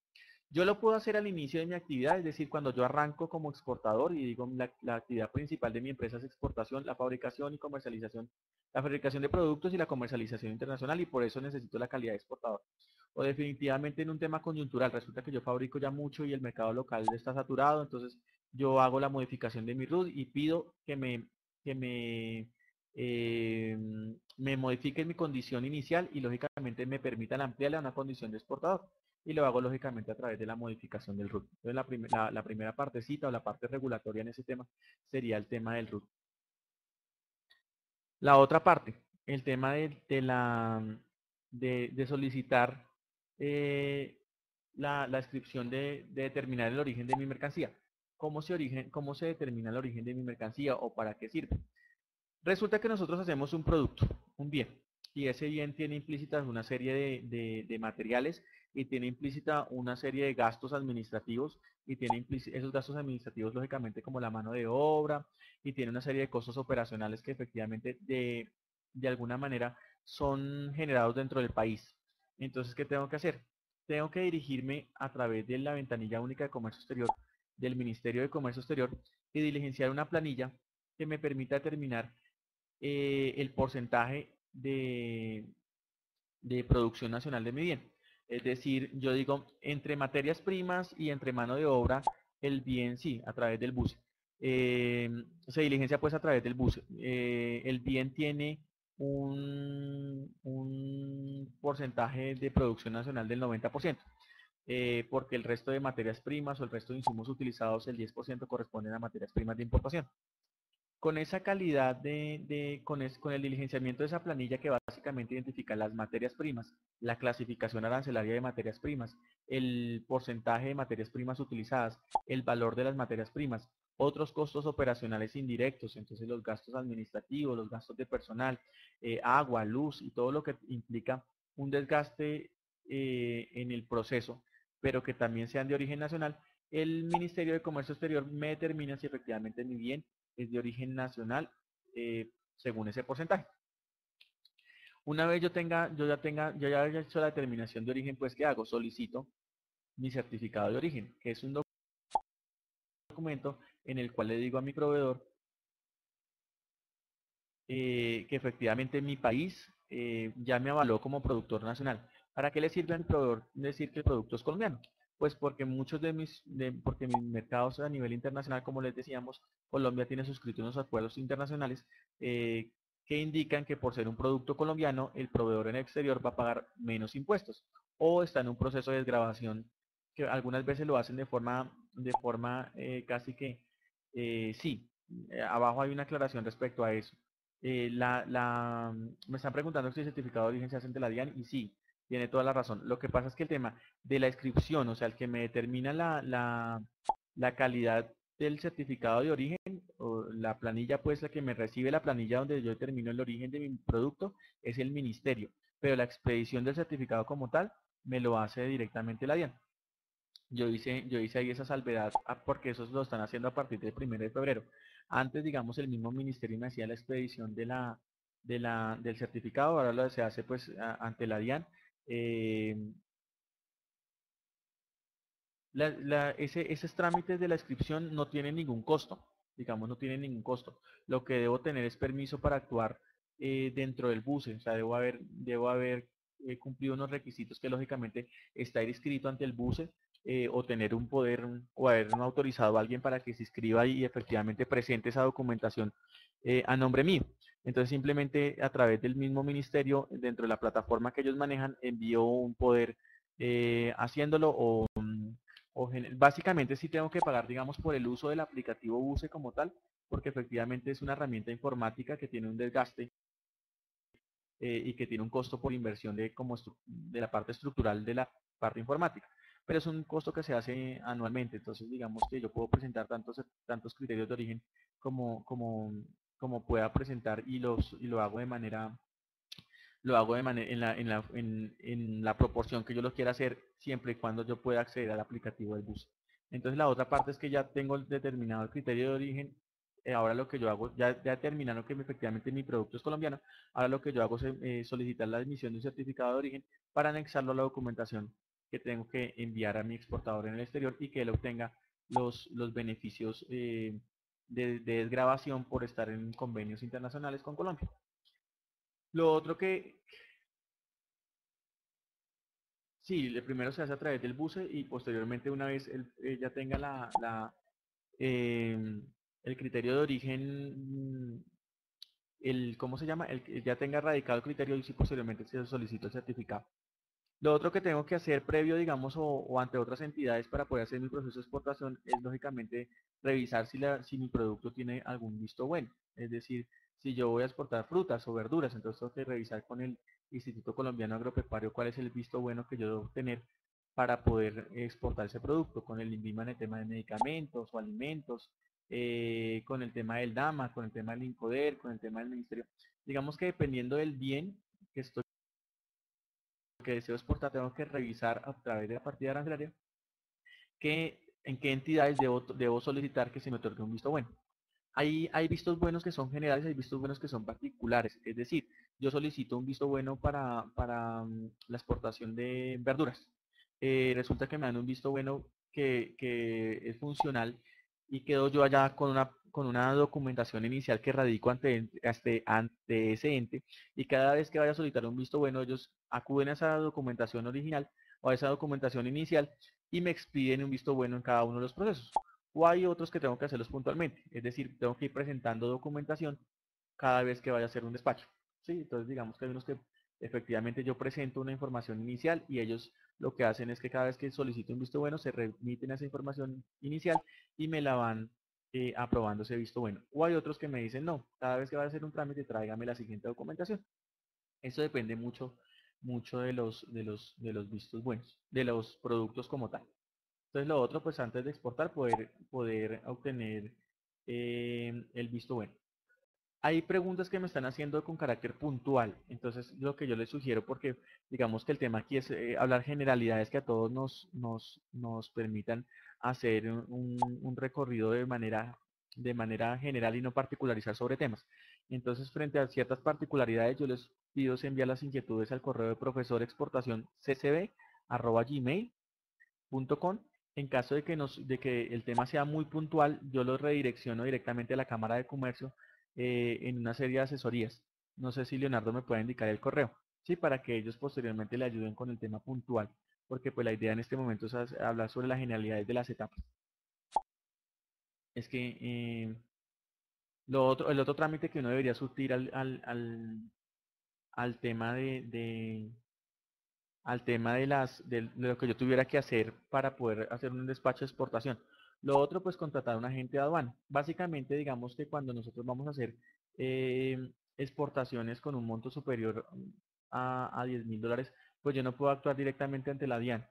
Yo lo puedo hacer al inicio de mi actividad, es decir, cuando yo arranco como exportador y digo la actividad principal de mi empresa es exportación, la fabricación y comercialización, la fabricación de productos y la comercialización internacional y por eso necesito la calidad de exportador. O definitivamente en un tema coyuntural, resulta que yo fabrico ya mucho y el mercado local está saturado, entonces yo hago la modificación de mi RUT y pido que eh, me modifiquen mi condición inicial y lógicamente me permitan ampliarla a una condición de exportador y lo hago lógicamente a través de la modificación del RUT. Entonces la primera partecita o la parte regulatoria en ese tema sería el tema del RUT. La otra parte, el tema de solicitar eh, la descripción de determinar el origen de mi mercancía. ¿Cómo se determina el origen de mi mercancía o para qué sirve? Resulta que nosotros hacemos un producto, un bien, y ese bien tiene implícitas una serie de materiales y tiene implícita una serie de gastos administrativos y tiene esos gastos administrativos lógicamente como la mano de obra y tiene una serie de costos operacionales que efectivamente de alguna manera son generados dentro del país. Entonces, ¿qué tengo que hacer? Tengo que dirigirme a través de la ventanilla única de comercio exterior del Ministerio de Comercio Exterior y diligenciar una planilla que me permita determinar el porcentaje de producción nacional de mi bien. Es decir, yo digo, entre materias primas y entre mano de obra, el bien sí, a través del BUSE. Se diligencia pues a través del BUSE. El bien tiene un porcentaje de producción nacional del 90%, porque el resto de materias primas o el resto de insumos utilizados, el 10% corresponden a materias primas de importación. Con esa calidad con el diligenciamiento de esa planilla que básicamente identifica las materias primas, la clasificación arancelaria de materias primas, el porcentaje de materias primas utilizadas, el valor de las materias primas, otros costos operacionales indirectos, entonces los gastos administrativos, los gastos de personal, agua, luz y todo lo que implica un desgaste en el proceso, pero que también sean de origen nacional, el Ministerio de Comercio Exterior me determina si efectivamente mi bien es de origen nacional según ese porcentaje. Una vez yo ya haya hecho la determinación de origen, pues ¿qué hago? Solicito mi certificado de origen, que es un documento en el cual le digo a mi proveedor que efectivamente mi país ya me avaló como productor nacional. ¿Para qué le sirve a mi proveedor decir que el producto es colombiano? Pues porque porque mis mercados a nivel internacional, como les decíamos, Colombia tiene suscrito unos acuerdos internacionales que indican que por ser un producto colombiano, el proveedor en el exterior va a pagar menos impuestos o está en un proceso de desgravación que algunas veces lo hacen casi que sí. Abajo hay una aclaración respecto a eso. Me están preguntando si el certificado de origen se hace ante la DIAN y sí, tiene toda la razón. Lo que pasa es que el tema de la inscripción, o sea, el que me determina la calidad del certificado de origen, o la planilla, pues la que me recibe la planilla donde yo determino el origen de mi producto, es el ministerio. Pero la expedición del certificado como tal, me lo hace directamente la DIAN. Yo hice ahí esa salvedad porque eso lo están haciendo a partir del 1 de febrero. Antes, digamos, el mismo ministerio me hacía la expedición del certificado, ahora lo se hace pues ante la DIAN. Eh, esos trámites de la inscripción no tienen ningún costo, digamos, no tienen ningún costo. Lo que debo tener es permiso para actuar dentro del BUSE, o sea, debo haber cumplido unos requisitos que lógicamente está inscrito ante el BUCE, o tener un poder o haber autorizado a alguien para que se inscriba y efectivamente presente esa documentación a nombre mío. Entonces simplemente a través del mismo ministerio, dentro de la plataforma que ellos manejan, envío un poder haciéndolo básicamente sí tengo que pagar, digamos, por el uso del aplicativo BUCE como tal, porque efectivamente es una herramienta informática que tiene un desgaste y que tiene un costo por inversión de la parte estructural de la parte informática. Pero es un costo que se hace anualmente, entonces digamos que yo puedo presentar tantos criterios de origen como, como, como pueda presentar y lo hago de manera, en la proporción que yo lo quiera hacer, siempre y cuando yo pueda acceder al aplicativo del bus. Entonces la otra parte es que ya tengo determinado el criterio de origen. Ahora lo que yo hago, ya determinando que efectivamente mi producto es colombiano, ahora lo que yo hago es solicitar la emisión de un certificado de origen para anexarlo a la documentación que tengo que enviar a mi exportador en el exterior y que él obtenga los beneficios de desgravación por estar en convenios internacionales con Colombia. Lo otro que, sí, el primero se hace a través del buce y posteriormente una vez él ya tenga eh, el criterio de origen, ¿cómo se llama? El que ya tenga radicado el criterio y si posteriormente se solicita el certificado. Lo otro que tengo que hacer previo, digamos, o ante otras entidades para poder hacer mi proceso de exportación es lógicamente revisar si mi producto tiene algún visto bueno. Es decir, si yo voy a exportar frutas o verduras, entonces tengo que revisar con el Instituto Colombiano Agropecuario cuál es el visto bueno que yo debo tener para poder exportar ese producto, con el INVIMA en el tema de medicamentos o alimentos, con el tema del DAMA, con el tema del INCODER, con el tema del Ministerio. Digamos que dependiendo del bien que estoy que deseo exportar, tengo que revisar a través de la partida arancelaria en qué entidades debo solicitar que se me otorgue un visto bueno. Hay vistos buenos que son generales, hay vistos buenos que son particulares. Es decir, yo solicito un visto bueno para la exportación de verduras. Resulta que me dan un visto bueno que es funcional y quedo yo allá con una documentación inicial que radico ante ese ente, y cada vez que vaya a solicitar un visto bueno ellos acuden a esa documentación original o a esa documentación inicial y me expiden un visto bueno en cada uno de los procesos. O hay otros que tengo que hacerlos puntualmente, es decir, tengo que ir presentando documentación cada vez que vaya a hacer un despacho. ¿Sí? Entonces digamos que hay unos que efectivamente yo presento una información inicial y ellos lo que hacen es que cada vez que solicito un visto bueno se remiten esa información inicial y me la van aprobando ese visto bueno. O hay otros que me dicen no, cada vez que vaya a hacer un trámite tráigame la siguiente documentación. Eso depende mucho de los vistos buenos, de los productos como tal. Entonces lo otro, pues antes de exportar, poder obtener el visto bueno. Hay preguntas que me están haciendo con carácter puntual, entonces lo que yo les sugiero, porque digamos que el tema aquí es hablar generalidades que a todos nos permitan hacer un recorrido de manera general y no particularizar sobre temas. Entonces, frente a ciertas particularidades, yo les pido se enviar las inquietudes al correo de profesorexportacionccb@gmail.com. En caso de que el tema sea muy puntual, yo lo redirecciono directamente a la Cámara de Comercio en una serie de asesorías. No sé si Leonardo me puede indicar el correo, sí, para que ellos posteriormente le ayuden con el tema puntual, porque pues la idea en este momento es hablar sobre las generalidades de las etapas. Es que el otro trámite que uno debería surtir al tema de lo que yo tuviera que hacer para poder hacer un despacho de exportación. Lo otro, pues contratar a un agente de aduana. Básicamente, digamos que cuando nosotros vamos a hacer exportaciones con un monto superior a $10.000, pues yo no puedo actuar directamente ante la DIAN.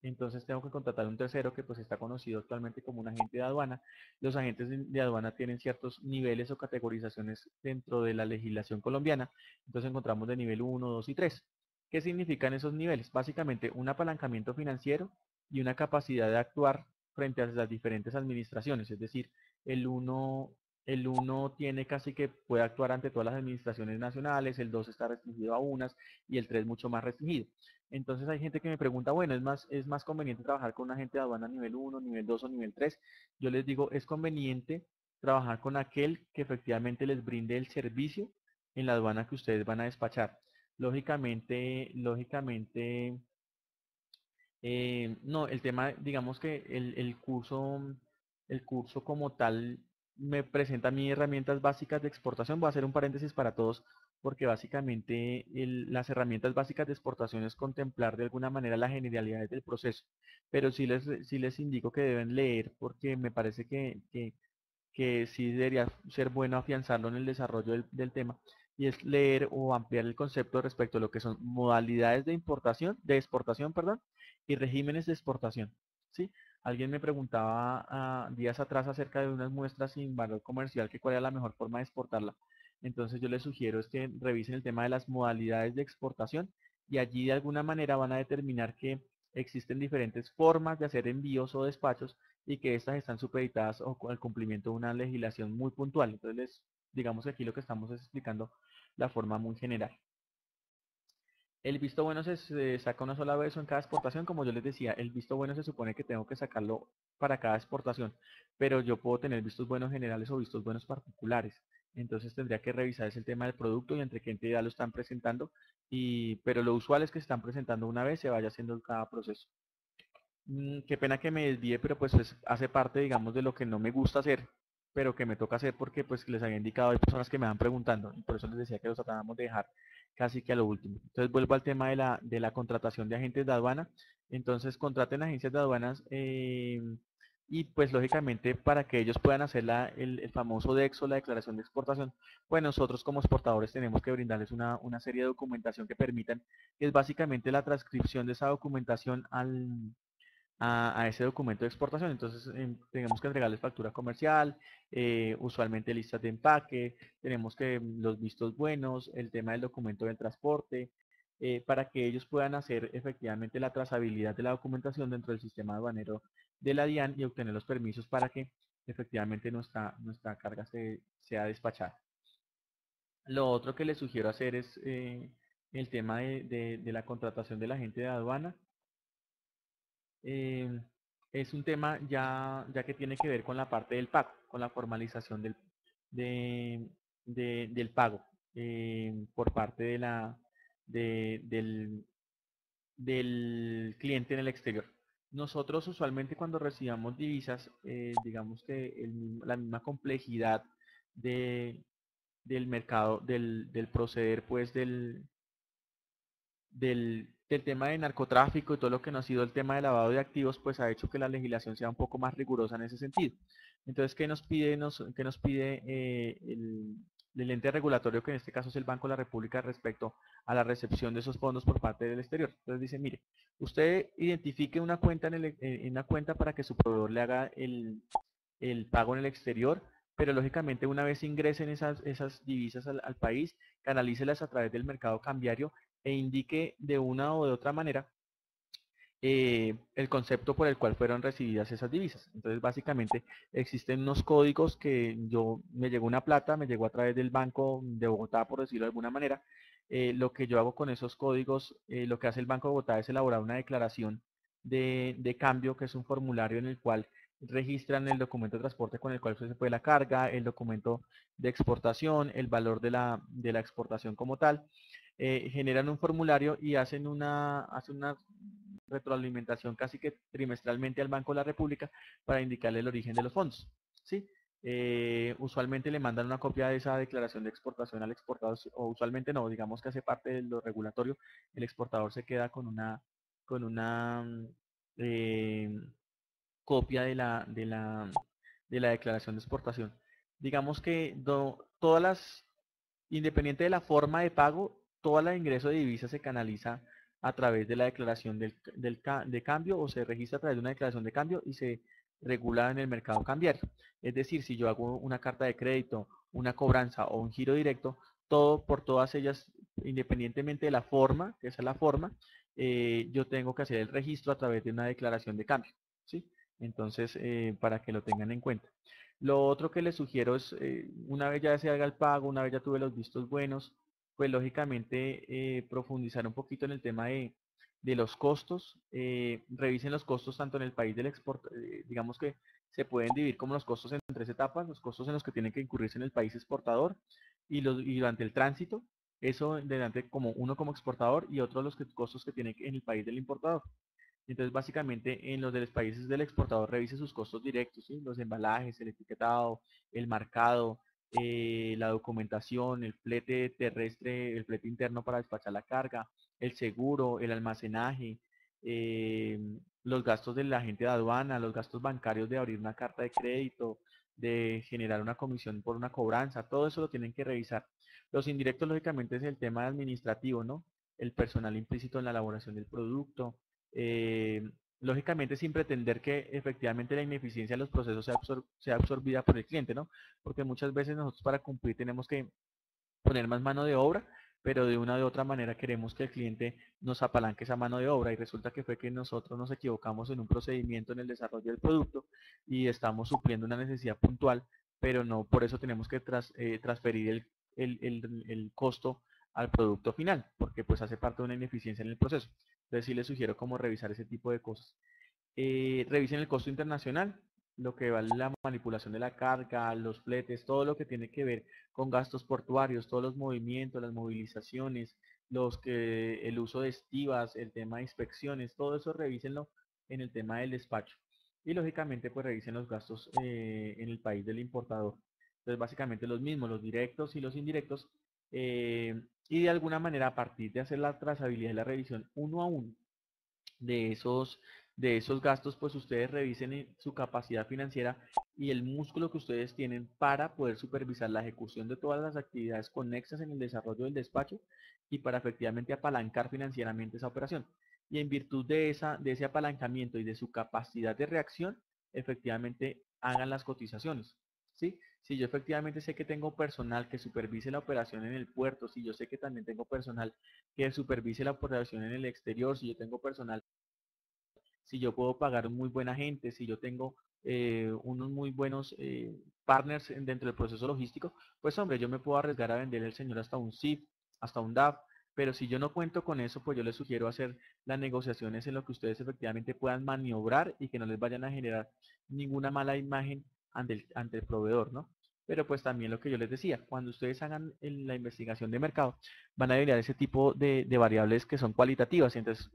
Entonces tengo que contratar a un tercero que pues está conocido actualmente como un agente de aduana. Los agentes de aduana tienen ciertos niveles o categorizaciones dentro de la legislación colombiana. Entonces encontramos de nivel 1, 2 y 3. ¿Qué significan esos niveles? Básicamente un apalancamiento financiero y una capacidad de actuar frente a las diferentes administraciones. Es decir, el uno el uno tiene casi que puede actuar ante todas las administraciones nacionales, el 2 está restringido a unas y el 3 mucho más restringido. Entonces hay gente que me pregunta, bueno, ¿es más conveniente trabajar con un agente de aduana nivel 1, nivel 2 o nivel 3? Yo les digo, es conveniente trabajar con aquel que efectivamente les brinde el servicio en la aduana que ustedes van a despachar. lógicamente, no, el tema, digamos que el curso como tal me presenta a mí herramientas básicas de exportación. Voy a hacer un paréntesis para todos porque básicamente las herramientas básicas de exportación es contemplar de alguna manera las generalidades del proceso, pero sí les indico que deben leer porque me parece que sí debería ser bueno afianzarlo en el desarrollo del tema, y es leer o ampliar el concepto respecto a lo que son modalidades de importación, de exportación, perdón, y regímenes de exportación. ¿Sí? Alguien me preguntaba días atrás acerca de unas muestras sin valor comercial, que cuál era la mejor forma de exportarla. Entonces yo les sugiero es que revisen el tema de las modalidades de exportación, y allí de alguna manera van a determinar que existen diferentes formas de hacer envíos o despachos, y que estas están supeditadas al cumplimiento de una legislación muy puntual. Entonces, digamos que aquí lo que estamos es explicando la forma muy general. El visto bueno se saca una sola vez o en cada exportación. Como yo les decía, el visto bueno se supone que tengo que sacarlo para cada exportación, pero yo puedo tener vistos buenos generales o vistos buenos particulares. Entonces tendría que revisar ese tema del producto y entre qué entidad lo están presentando, pero lo usual es que se están presentando una vez, se vaya haciendo cada proceso. Qué pena que me desvíe, pero pues hace parte, digamos, de lo que no me gusta hacer, pero que me toca hacer porque pues les había indicado, hay personas que me van preguntando, y por eso les decía que los tratamos de dejar casi que a lo último. Entonces vuelvo al tema de la contratación de agentes de aduana. Entonces contraten agencias de aduanas, y pues lógicamente para que ellos puedan hacer el famoso DEXO, la declaración de exportación, pues nosotros como exportadores tenemos que brindarles una serie de documentación que permitan, que es básicamente la transcripción de esa documentación a ese documento de exportación. Entonces tenemos que entregarles factura comercial, usualmente listas de empaque, tenemos que los vistos buenos, el tema del documento del transporte, para que ellos puedan hacer efectivamente la trazabilidad de la documentación dentro del sistema aduanero de la DIAN y obtener los permisos para que efectivamente nuestra carga sea despachada. Lo otro que les sugiero hacer es el tema de la contratación del agente de aduana. eh, es un tema ya que tiene que ver con la parte del pago, con la formalización de- del pago por parte de- del, del cliente en el exterior. Nosotros usualmente cuando recibamos divisas, digamos que la misma complejidad de, del mercado, del proceder pues del tema de narcotráfico y todo lo que no ha sido el tema de lavado de activos, pues ha hecho que la legislación sea un poco más rigurosa en ese sentido. Entonces, ¿qué nos pide, qué nos pide el ente regulatorio, que en este caso es el Banco de la República, respecto a la recepción de esos fondos por parte del exterior? Entonces dice, mire, usted identifique una cuenta en una cuenta para que su proveedor le haga el pago en el exterior, pero lógicamente una vez ingresen esas divisas al país, canalícelas a través del mercado cambiario e indique de una o de otra manera el concepto por el cual fueron recibidas esas divisas. Entonces, básicamente, existen unos códigos que me llegó una plata, me llegó a través del Banco de Bogotá, por decirlo de alguna manera. Lo que yo hago con esos códigos, lo que hace el Banco de Bogotá es elaborar una declaración de cambio, que es un formulario en el cual registran el documento de transporte con el cual se puede la carga, el documento de exportación, el valor de la exportación como tal. Generan un formulario y hacen una retroalimentación casi que trimestralmente al Banco de la República para indicarle el origen de los fondos. ¿Sí? Usualmente le mandan una copia de esa declaración de exportación al exportador, o usualmente no, digamos que hace parte de lo regulatorio, el exportador se queda con una eh, copia de la declaración de exportación. Digamos que todas las, independiente de la forma de pago, toda la ingreso de divisas se canaliza a través de la declaración de cambio, o se registra a través de una declaración de cambio y se regula en el mercado cambiario. Es decir, si yo hago una carta de crédito, una cobranza o un giro directo, por todas ellas, independientemente de la forma, que esa es la forma, yo tengo que hacer el registro a través de una declaración de cambio. ¿Sí? Entonces, para que lo tengan en cuenta. Lo otro que les sugiero es, una vez ya se haga el pago, una vez ya tuve los vistos buenos, pues lógicamente profundizar un poquito en el tema de los costos. Revisen los costos tanto en el país del export, digamos que se pueden dividir como los costos en tres etapas: los costos en los que tienen que incurrirse en el país exportador y durante el tránsito, Eso delante como uno como exportador y otro los costos que tiene en el país del importador. Entonces, básicamente, en los de los países del exportador, revise sus costos directos, ¿sí? Los embalajes, el etiquetado, el marcado, la documentación, el flete terrestre, el flete interno para despachar la carga, el seguro, el almacenaje, eh, los gastos del agente de aduana, los gastos bancarios de abrir una carta de crédito, de generar una comisión por una cobranza, todo eso lo tienen que revisar. Los indirectos, lógicamente, es el tema administrativo, ¿no? El personal implícito en la elaboración del producto, eh, lógicamente sin pretender que efectivamente la ineficiencia de los procesos sea absorbida por el cliente, ¿no? Porque muchas veces nosotros para cumplir tenemos que poner más mano de obra, pero de una u otra manera queremos que el cliente nos apalanque esa mano de obra y resulta que fue que nosotros nos equivocamos en un procedimiento en el desarrollo del producto y estamos supliendo una necesidad puntual, pero no por eso tenemos que transferir el costo al producto final, porque pues hace parte de una ineficiencia en el proceso. Entonces sí les sugiero como revisar ese tipo de cosas. Revisen el costo internacional, lo que vale la manipulación de la carga, los fletes, todo lo que tiene que ver con gastos portuarios, todos los movimientos, las movilizaciones, el uso de estivas, el tema de inspecciones, todo eso revísenlo en el tema del despacho. Y lógicamente pues revisen los gastos en el país del importador. Entonces básicamente los mismos, los directos y los indirectos. Y de alguna manera a partir de hacer la trazabilidad y la revisión uno a uno, de esos gastos, pues ustedes revisen su capacidad financiera y el músculo que ustedes tienen para poder supervisar la ejecución de todas las actividades conexas en el desarrollo del despacho y para efectivamente apalancar financieramente esa operación. Y en virtud de ese apalancamiento y de su capacidad de reacción, efectivamente hagan las cotizaciones. ¿Sí? Si yo efectivamente sé que tengo personal que supervise la operación en el puerto, si yo sé que también tengo personal que supervise la operación en el exterior, si yo tengo personal, si yo puedo pagar muy buena gente, si yo tengo unos muy buenos partners dentro del proceso logístico, pues hombre, yo me puedo arriesgar a vender el señor hasta un SIF, hasta un DAF, pero si yo no cuento con eso, pues yo les sugiero hacer las negociaciones en lo que ustedes efectivamente puedan maniobrar y que no les vayan a generar ninguna mala imagen ante el proveedor, ¿no? Pero pues también lo que yo les decía, cuando ustedes hagan la investigación de mercado, van a evaluar ese tipo de variables que son cualitativas. Entonces,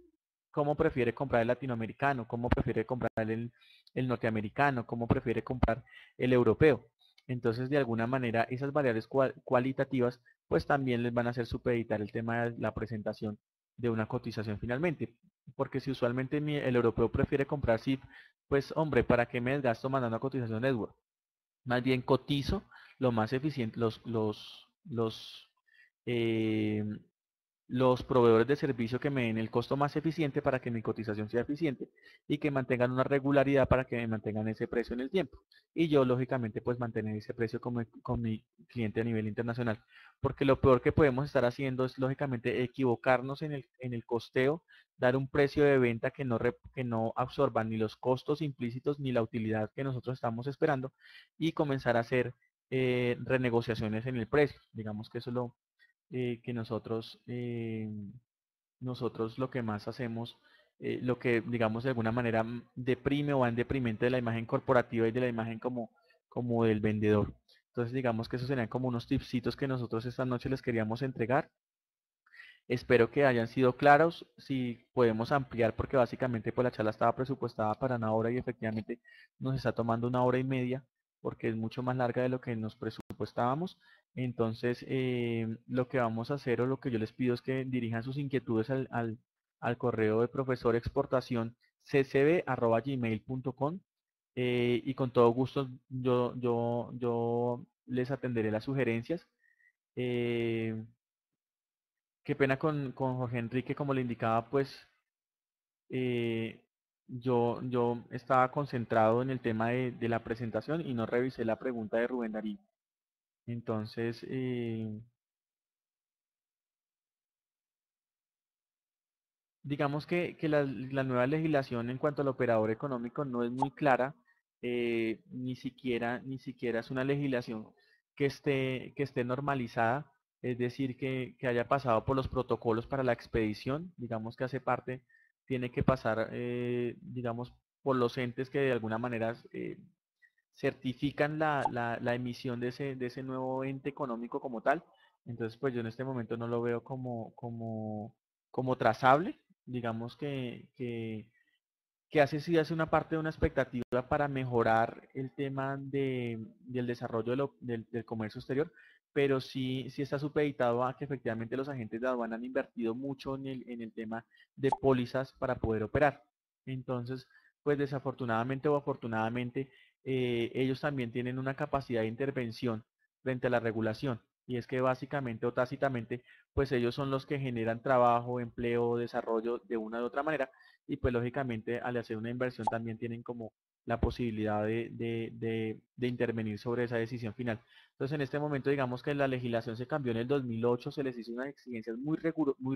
cómo prefiere comprar el latinoamericano, cómo prefiere comprar el norteamericano, cómo prefiere comprar el europeo. Entonces, de alguna manera, esas variables cualitativas, pues también les van a hacer supeditar el tema de la presentación de una cotización finalmente. Porque si usualmente el europeo prefiere comprar SIF, pues hombre, ¿para qué me desgasto mandando a cotización network? Más bien cotizo lo más eficiente, eh, los proveedores de servicio que me den el costo más eficiente para que mi cotización sea eficiente y que mantengan una regularidad para que me mantengan ese precio en el tiempo. Y yo, lógicamente, pues mantener ese precio con mi cliente a nivel internacional. Porque lo peor que podemos estar haciendo es, lógicamente, equivocarnos en el costeo, dar un precio de venta que no absorba ni los costos implícitos ni la utilidad que nosotros estamos esperando y comenzar a hacer renegociaciones en el precio. Digamos que eso es que nosotros lo que más hacemos, lo que digamos de alguna manera deprime o va en deprimente de la imagen corporativa y de la imagen como del vendedor. Entonces digamos que esos serían como unos tipsitos que nosotros esta noche les queríamos entregar. Espero que hayan sido claros. Si podemos ampliar, porque básicamente pues la charla estaba presupuestada para una hora y efectivamente nos está tomando una hora y media, porque es mucho más larga de lo que nos presupuestábamos. Entonces, lo que vamos a hacer o lo que yo les pido es que dirijan sus inquietudes al correo de profesor exportación ccb@gmail.com, y con todo gusto yo les atenderé las sugerencias. Eh, Qué pena con Jorge Enrique, como le indicaba, pues eh, yo estaba concentrado en el tema de la presentación y no revisé la pregunta de Rubén Darío. Entonces, digamos que la nueva legislación en cuanto al operador económico no es muy clara, ni siquiera es una legislación que esté normalizada, es decir, que haya pasado por los protocolos para la expedición, digamos que hace parte, tiene que pasar, digamos, por los entes que de alguna manera certifican la emisión de ese nuevo ente económico como tal. Entonces, pues yo en este momento no lo veo como trazable. Digamos que hace sí hace una parte de una expectativa para mejorar el tema del desarrollo del comercio exterior, pero sí está supeditado a que efectivamente los agentes de aduana han invertido mucho en el tema de pólizas para poder operar. Entonces, pues desafortunadamente o afortunadamente, ellos también tienen una capacidad de intervención frente a la regulación. Y es que básicamente o tácitamente, pues ellos son los que generan trabajo, empleo, desarrollo de una u otra manera y pues lógicamente al hacer una inversión también tienen como la posibilidad de intervenir sobre esa decisión final. Entonces en este momento digamos que la legislación se cambió en el 2008, se les hizo unas exigencias muy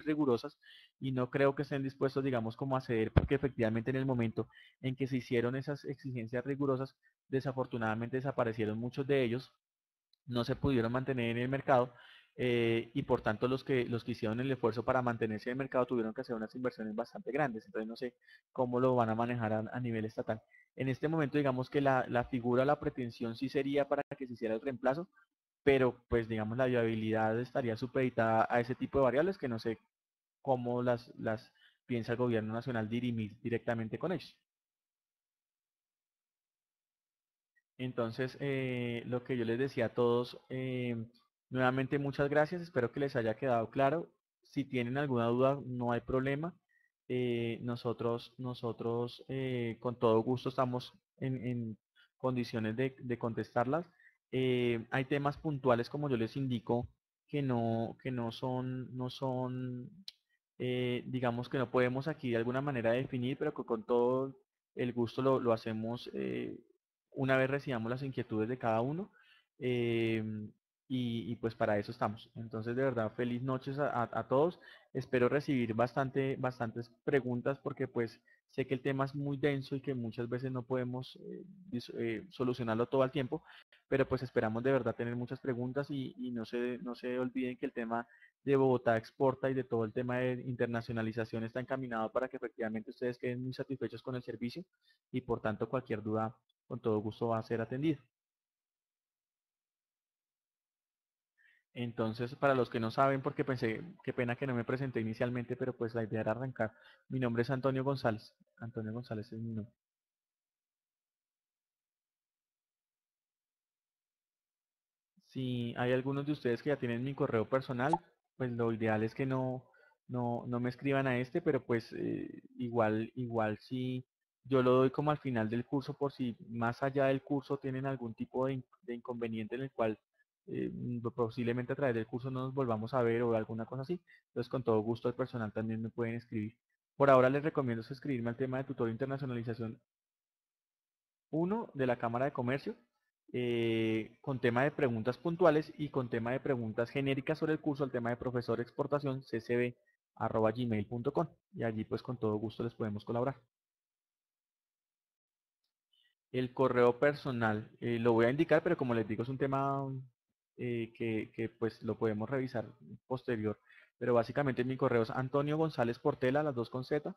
rigurosas y no creo que estén dispuestos digamos como a ceder porque efectivamente en el momento en que se hicieron esas exigencias rigurosas, desafortunadamente desaparecieron muchos de ellos, no se pudieron mantener en el mercado y por tanto los que hicieron el esfuerzo para mantenerse en el mercado tuvieron que hacer unas inversiones bastante grandes. Entonces no sé cómo lo van a manejar a nivel estatal. En este momento digamos que la figura, la pretensión sí sería para que se hiciera el reemplazo, pero pues digamos la viabilidad estaría supeditada a ese tipo de variables que no sé cómo las piensa el gobierno nacional dirimir directamente con ellos. Entonces, lo que yo les decía a todos, nuevamente muchas gracias, espero que les haya quedado claro. Si tienen alguna duda, no hay problema. Nosotros con todo gusto estamos en condiciones de contestarlas. Hay temas puntuales, como yo les indico, que no son, digamos que no podemos aquí de alguna manera definir, pero que con todo el gusto lo hacemos una vez recibamos las inquietudes de cada uno. eh, y pues para eso estamos. Entonces, de verdad, feliz noches a todos. Espero recibir bastantes preguntas porque pues sé que el tema es muy denso y que muchas veces no podemos solucionarlo todo al tiempo, pero pues esperamos de verdad tener muchas preguntas y no se olviden que el tema de Bogotá Exporta y de todo el tema de internacionalización está encaminado para que efectivamente ustedes queden muy satisfechos con el servicio y por tanto cualquier duda con todo gusto va a ser atendido. Entonces, para los que no saben, porque pensé, qué pena que no me presenté inicialmente, pero pues la idea era arrancar. Mi nombre es Antonio González. Antonio González es mi nombre. Si hay algunos de ustedes que ya tienen mi correo personal, pues lo ideal es que no me escriban a este, pero pues igual si yo lo doy como al final del curso por si más allá del curso tienen algún tipo de inconveniente en el cual posiblemente a través del curso no nos volvamos a ver o alguna cosa así. Entonces con todo gusto el personal también me pueden escribir. Por ahora les recomiendo escribirme al tema de tutor de internacionalización uno de la Cámara de Comercio, con tema de preguntas puntuales y con tema de preguntas genéricas sobre el curso, el tema de profesor exportación ccb@gmail.com y allí pues con todo gusto les podemos colaborar. El correo personal lo voy a indicar, pero como les digo es un tema que pues lo podemos revisar posterior, pero básicamente mi correo es Antonio González Portela, las dos con Z,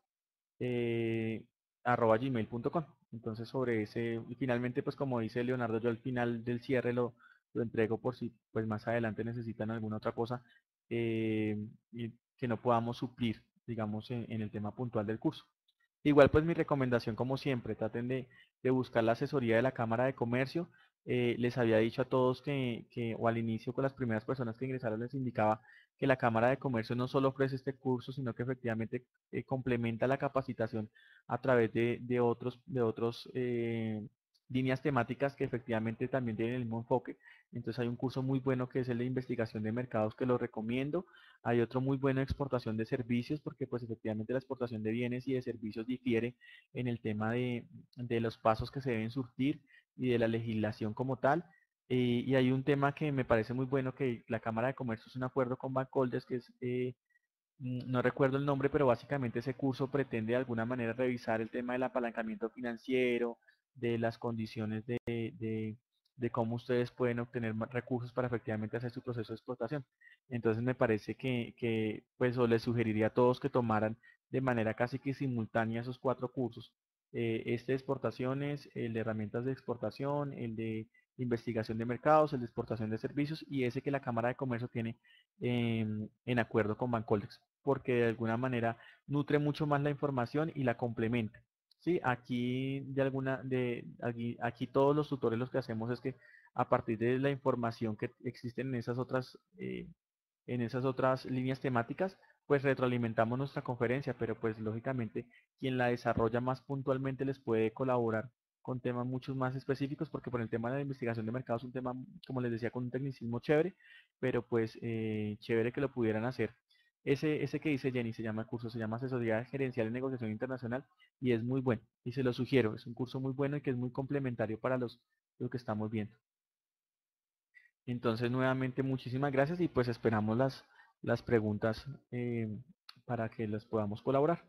eh, @gmail.com. Entonces sobre ese, y finalmente pues como dice Leonardo, yo al final del cierre lo entrego por si pues más adelante necesitan alguna otra cosa y que no podamos suplir, digamos, en el tema puntual del curso. Igual pues mi recomendación como siempre, traten de buscar la asesoría de la Cámara de Comercio. Les había dicho a todos o al inicio con las primeras personas que ingresaron les indicaba que la Cámara de Comercio no solo ofrece este curso, sino que efectivamente complementa la capacitación a través de otros líneas temáticas que efectivamente también tienen el mismo enfoque. Entonces hay un curso muy bueno que es el de investigación de mercados que lo recomiendo. Hay otro muy bueno de exportación de servicios porque pues efectivamente la exportación de bienes y de servicios difiere en el tema de los pasos que se deben surtir y de la legislación como tal. Y hay un tema que me parece muy bueno que la Cámara de Comercio es un acuerdo con Bancoldes que es no recuerdo el nombre, pero básicamente ese curso pretende de alguna manera revisar el tema del apalancamiento financiero, de las condiciones de cómo ustedes pueden obtener recursos para efectivamente hacer su proceso de explotación. Entonces me parece que pues o les sugeriría a todos que tomaran de manera casi que simultánea esos 4 cursos. Este de exportaciones, el de herramientas de exportación, el de investigación de mercados, el de exportación de servicios y ese que la Cámara de Comercio tiene en acuerdo con Bancoldex, porque de alguna manera nutre mucho más la información y la complementa. Sí, aquí aquí todos los tutores lo que hacemos es que a partir de la información que existen en esas otras líneas temáticas, pues retroalimentamos nuestra conferencia, pero pues lógicamente quien la desarrolla más puntualmente les puede colaborar con temas mucho más específicos, porque por el tema de la investigación de mercado es un tema, como les decía, con un tecnicismo chévere, pero pues chévere que lo pudieran hacer. Ese que dice Jenny se llama el curso, se llama Asesoría Gerencial en Negociación Internacional y es muy bueno, y se lo sugiero, es un curso muy bueno y que es muy complementario para lo que estamos viendo. Entonces, nuevamente, muchísimas gracias y pues esperamos las preguntas para que las podamos colaborar.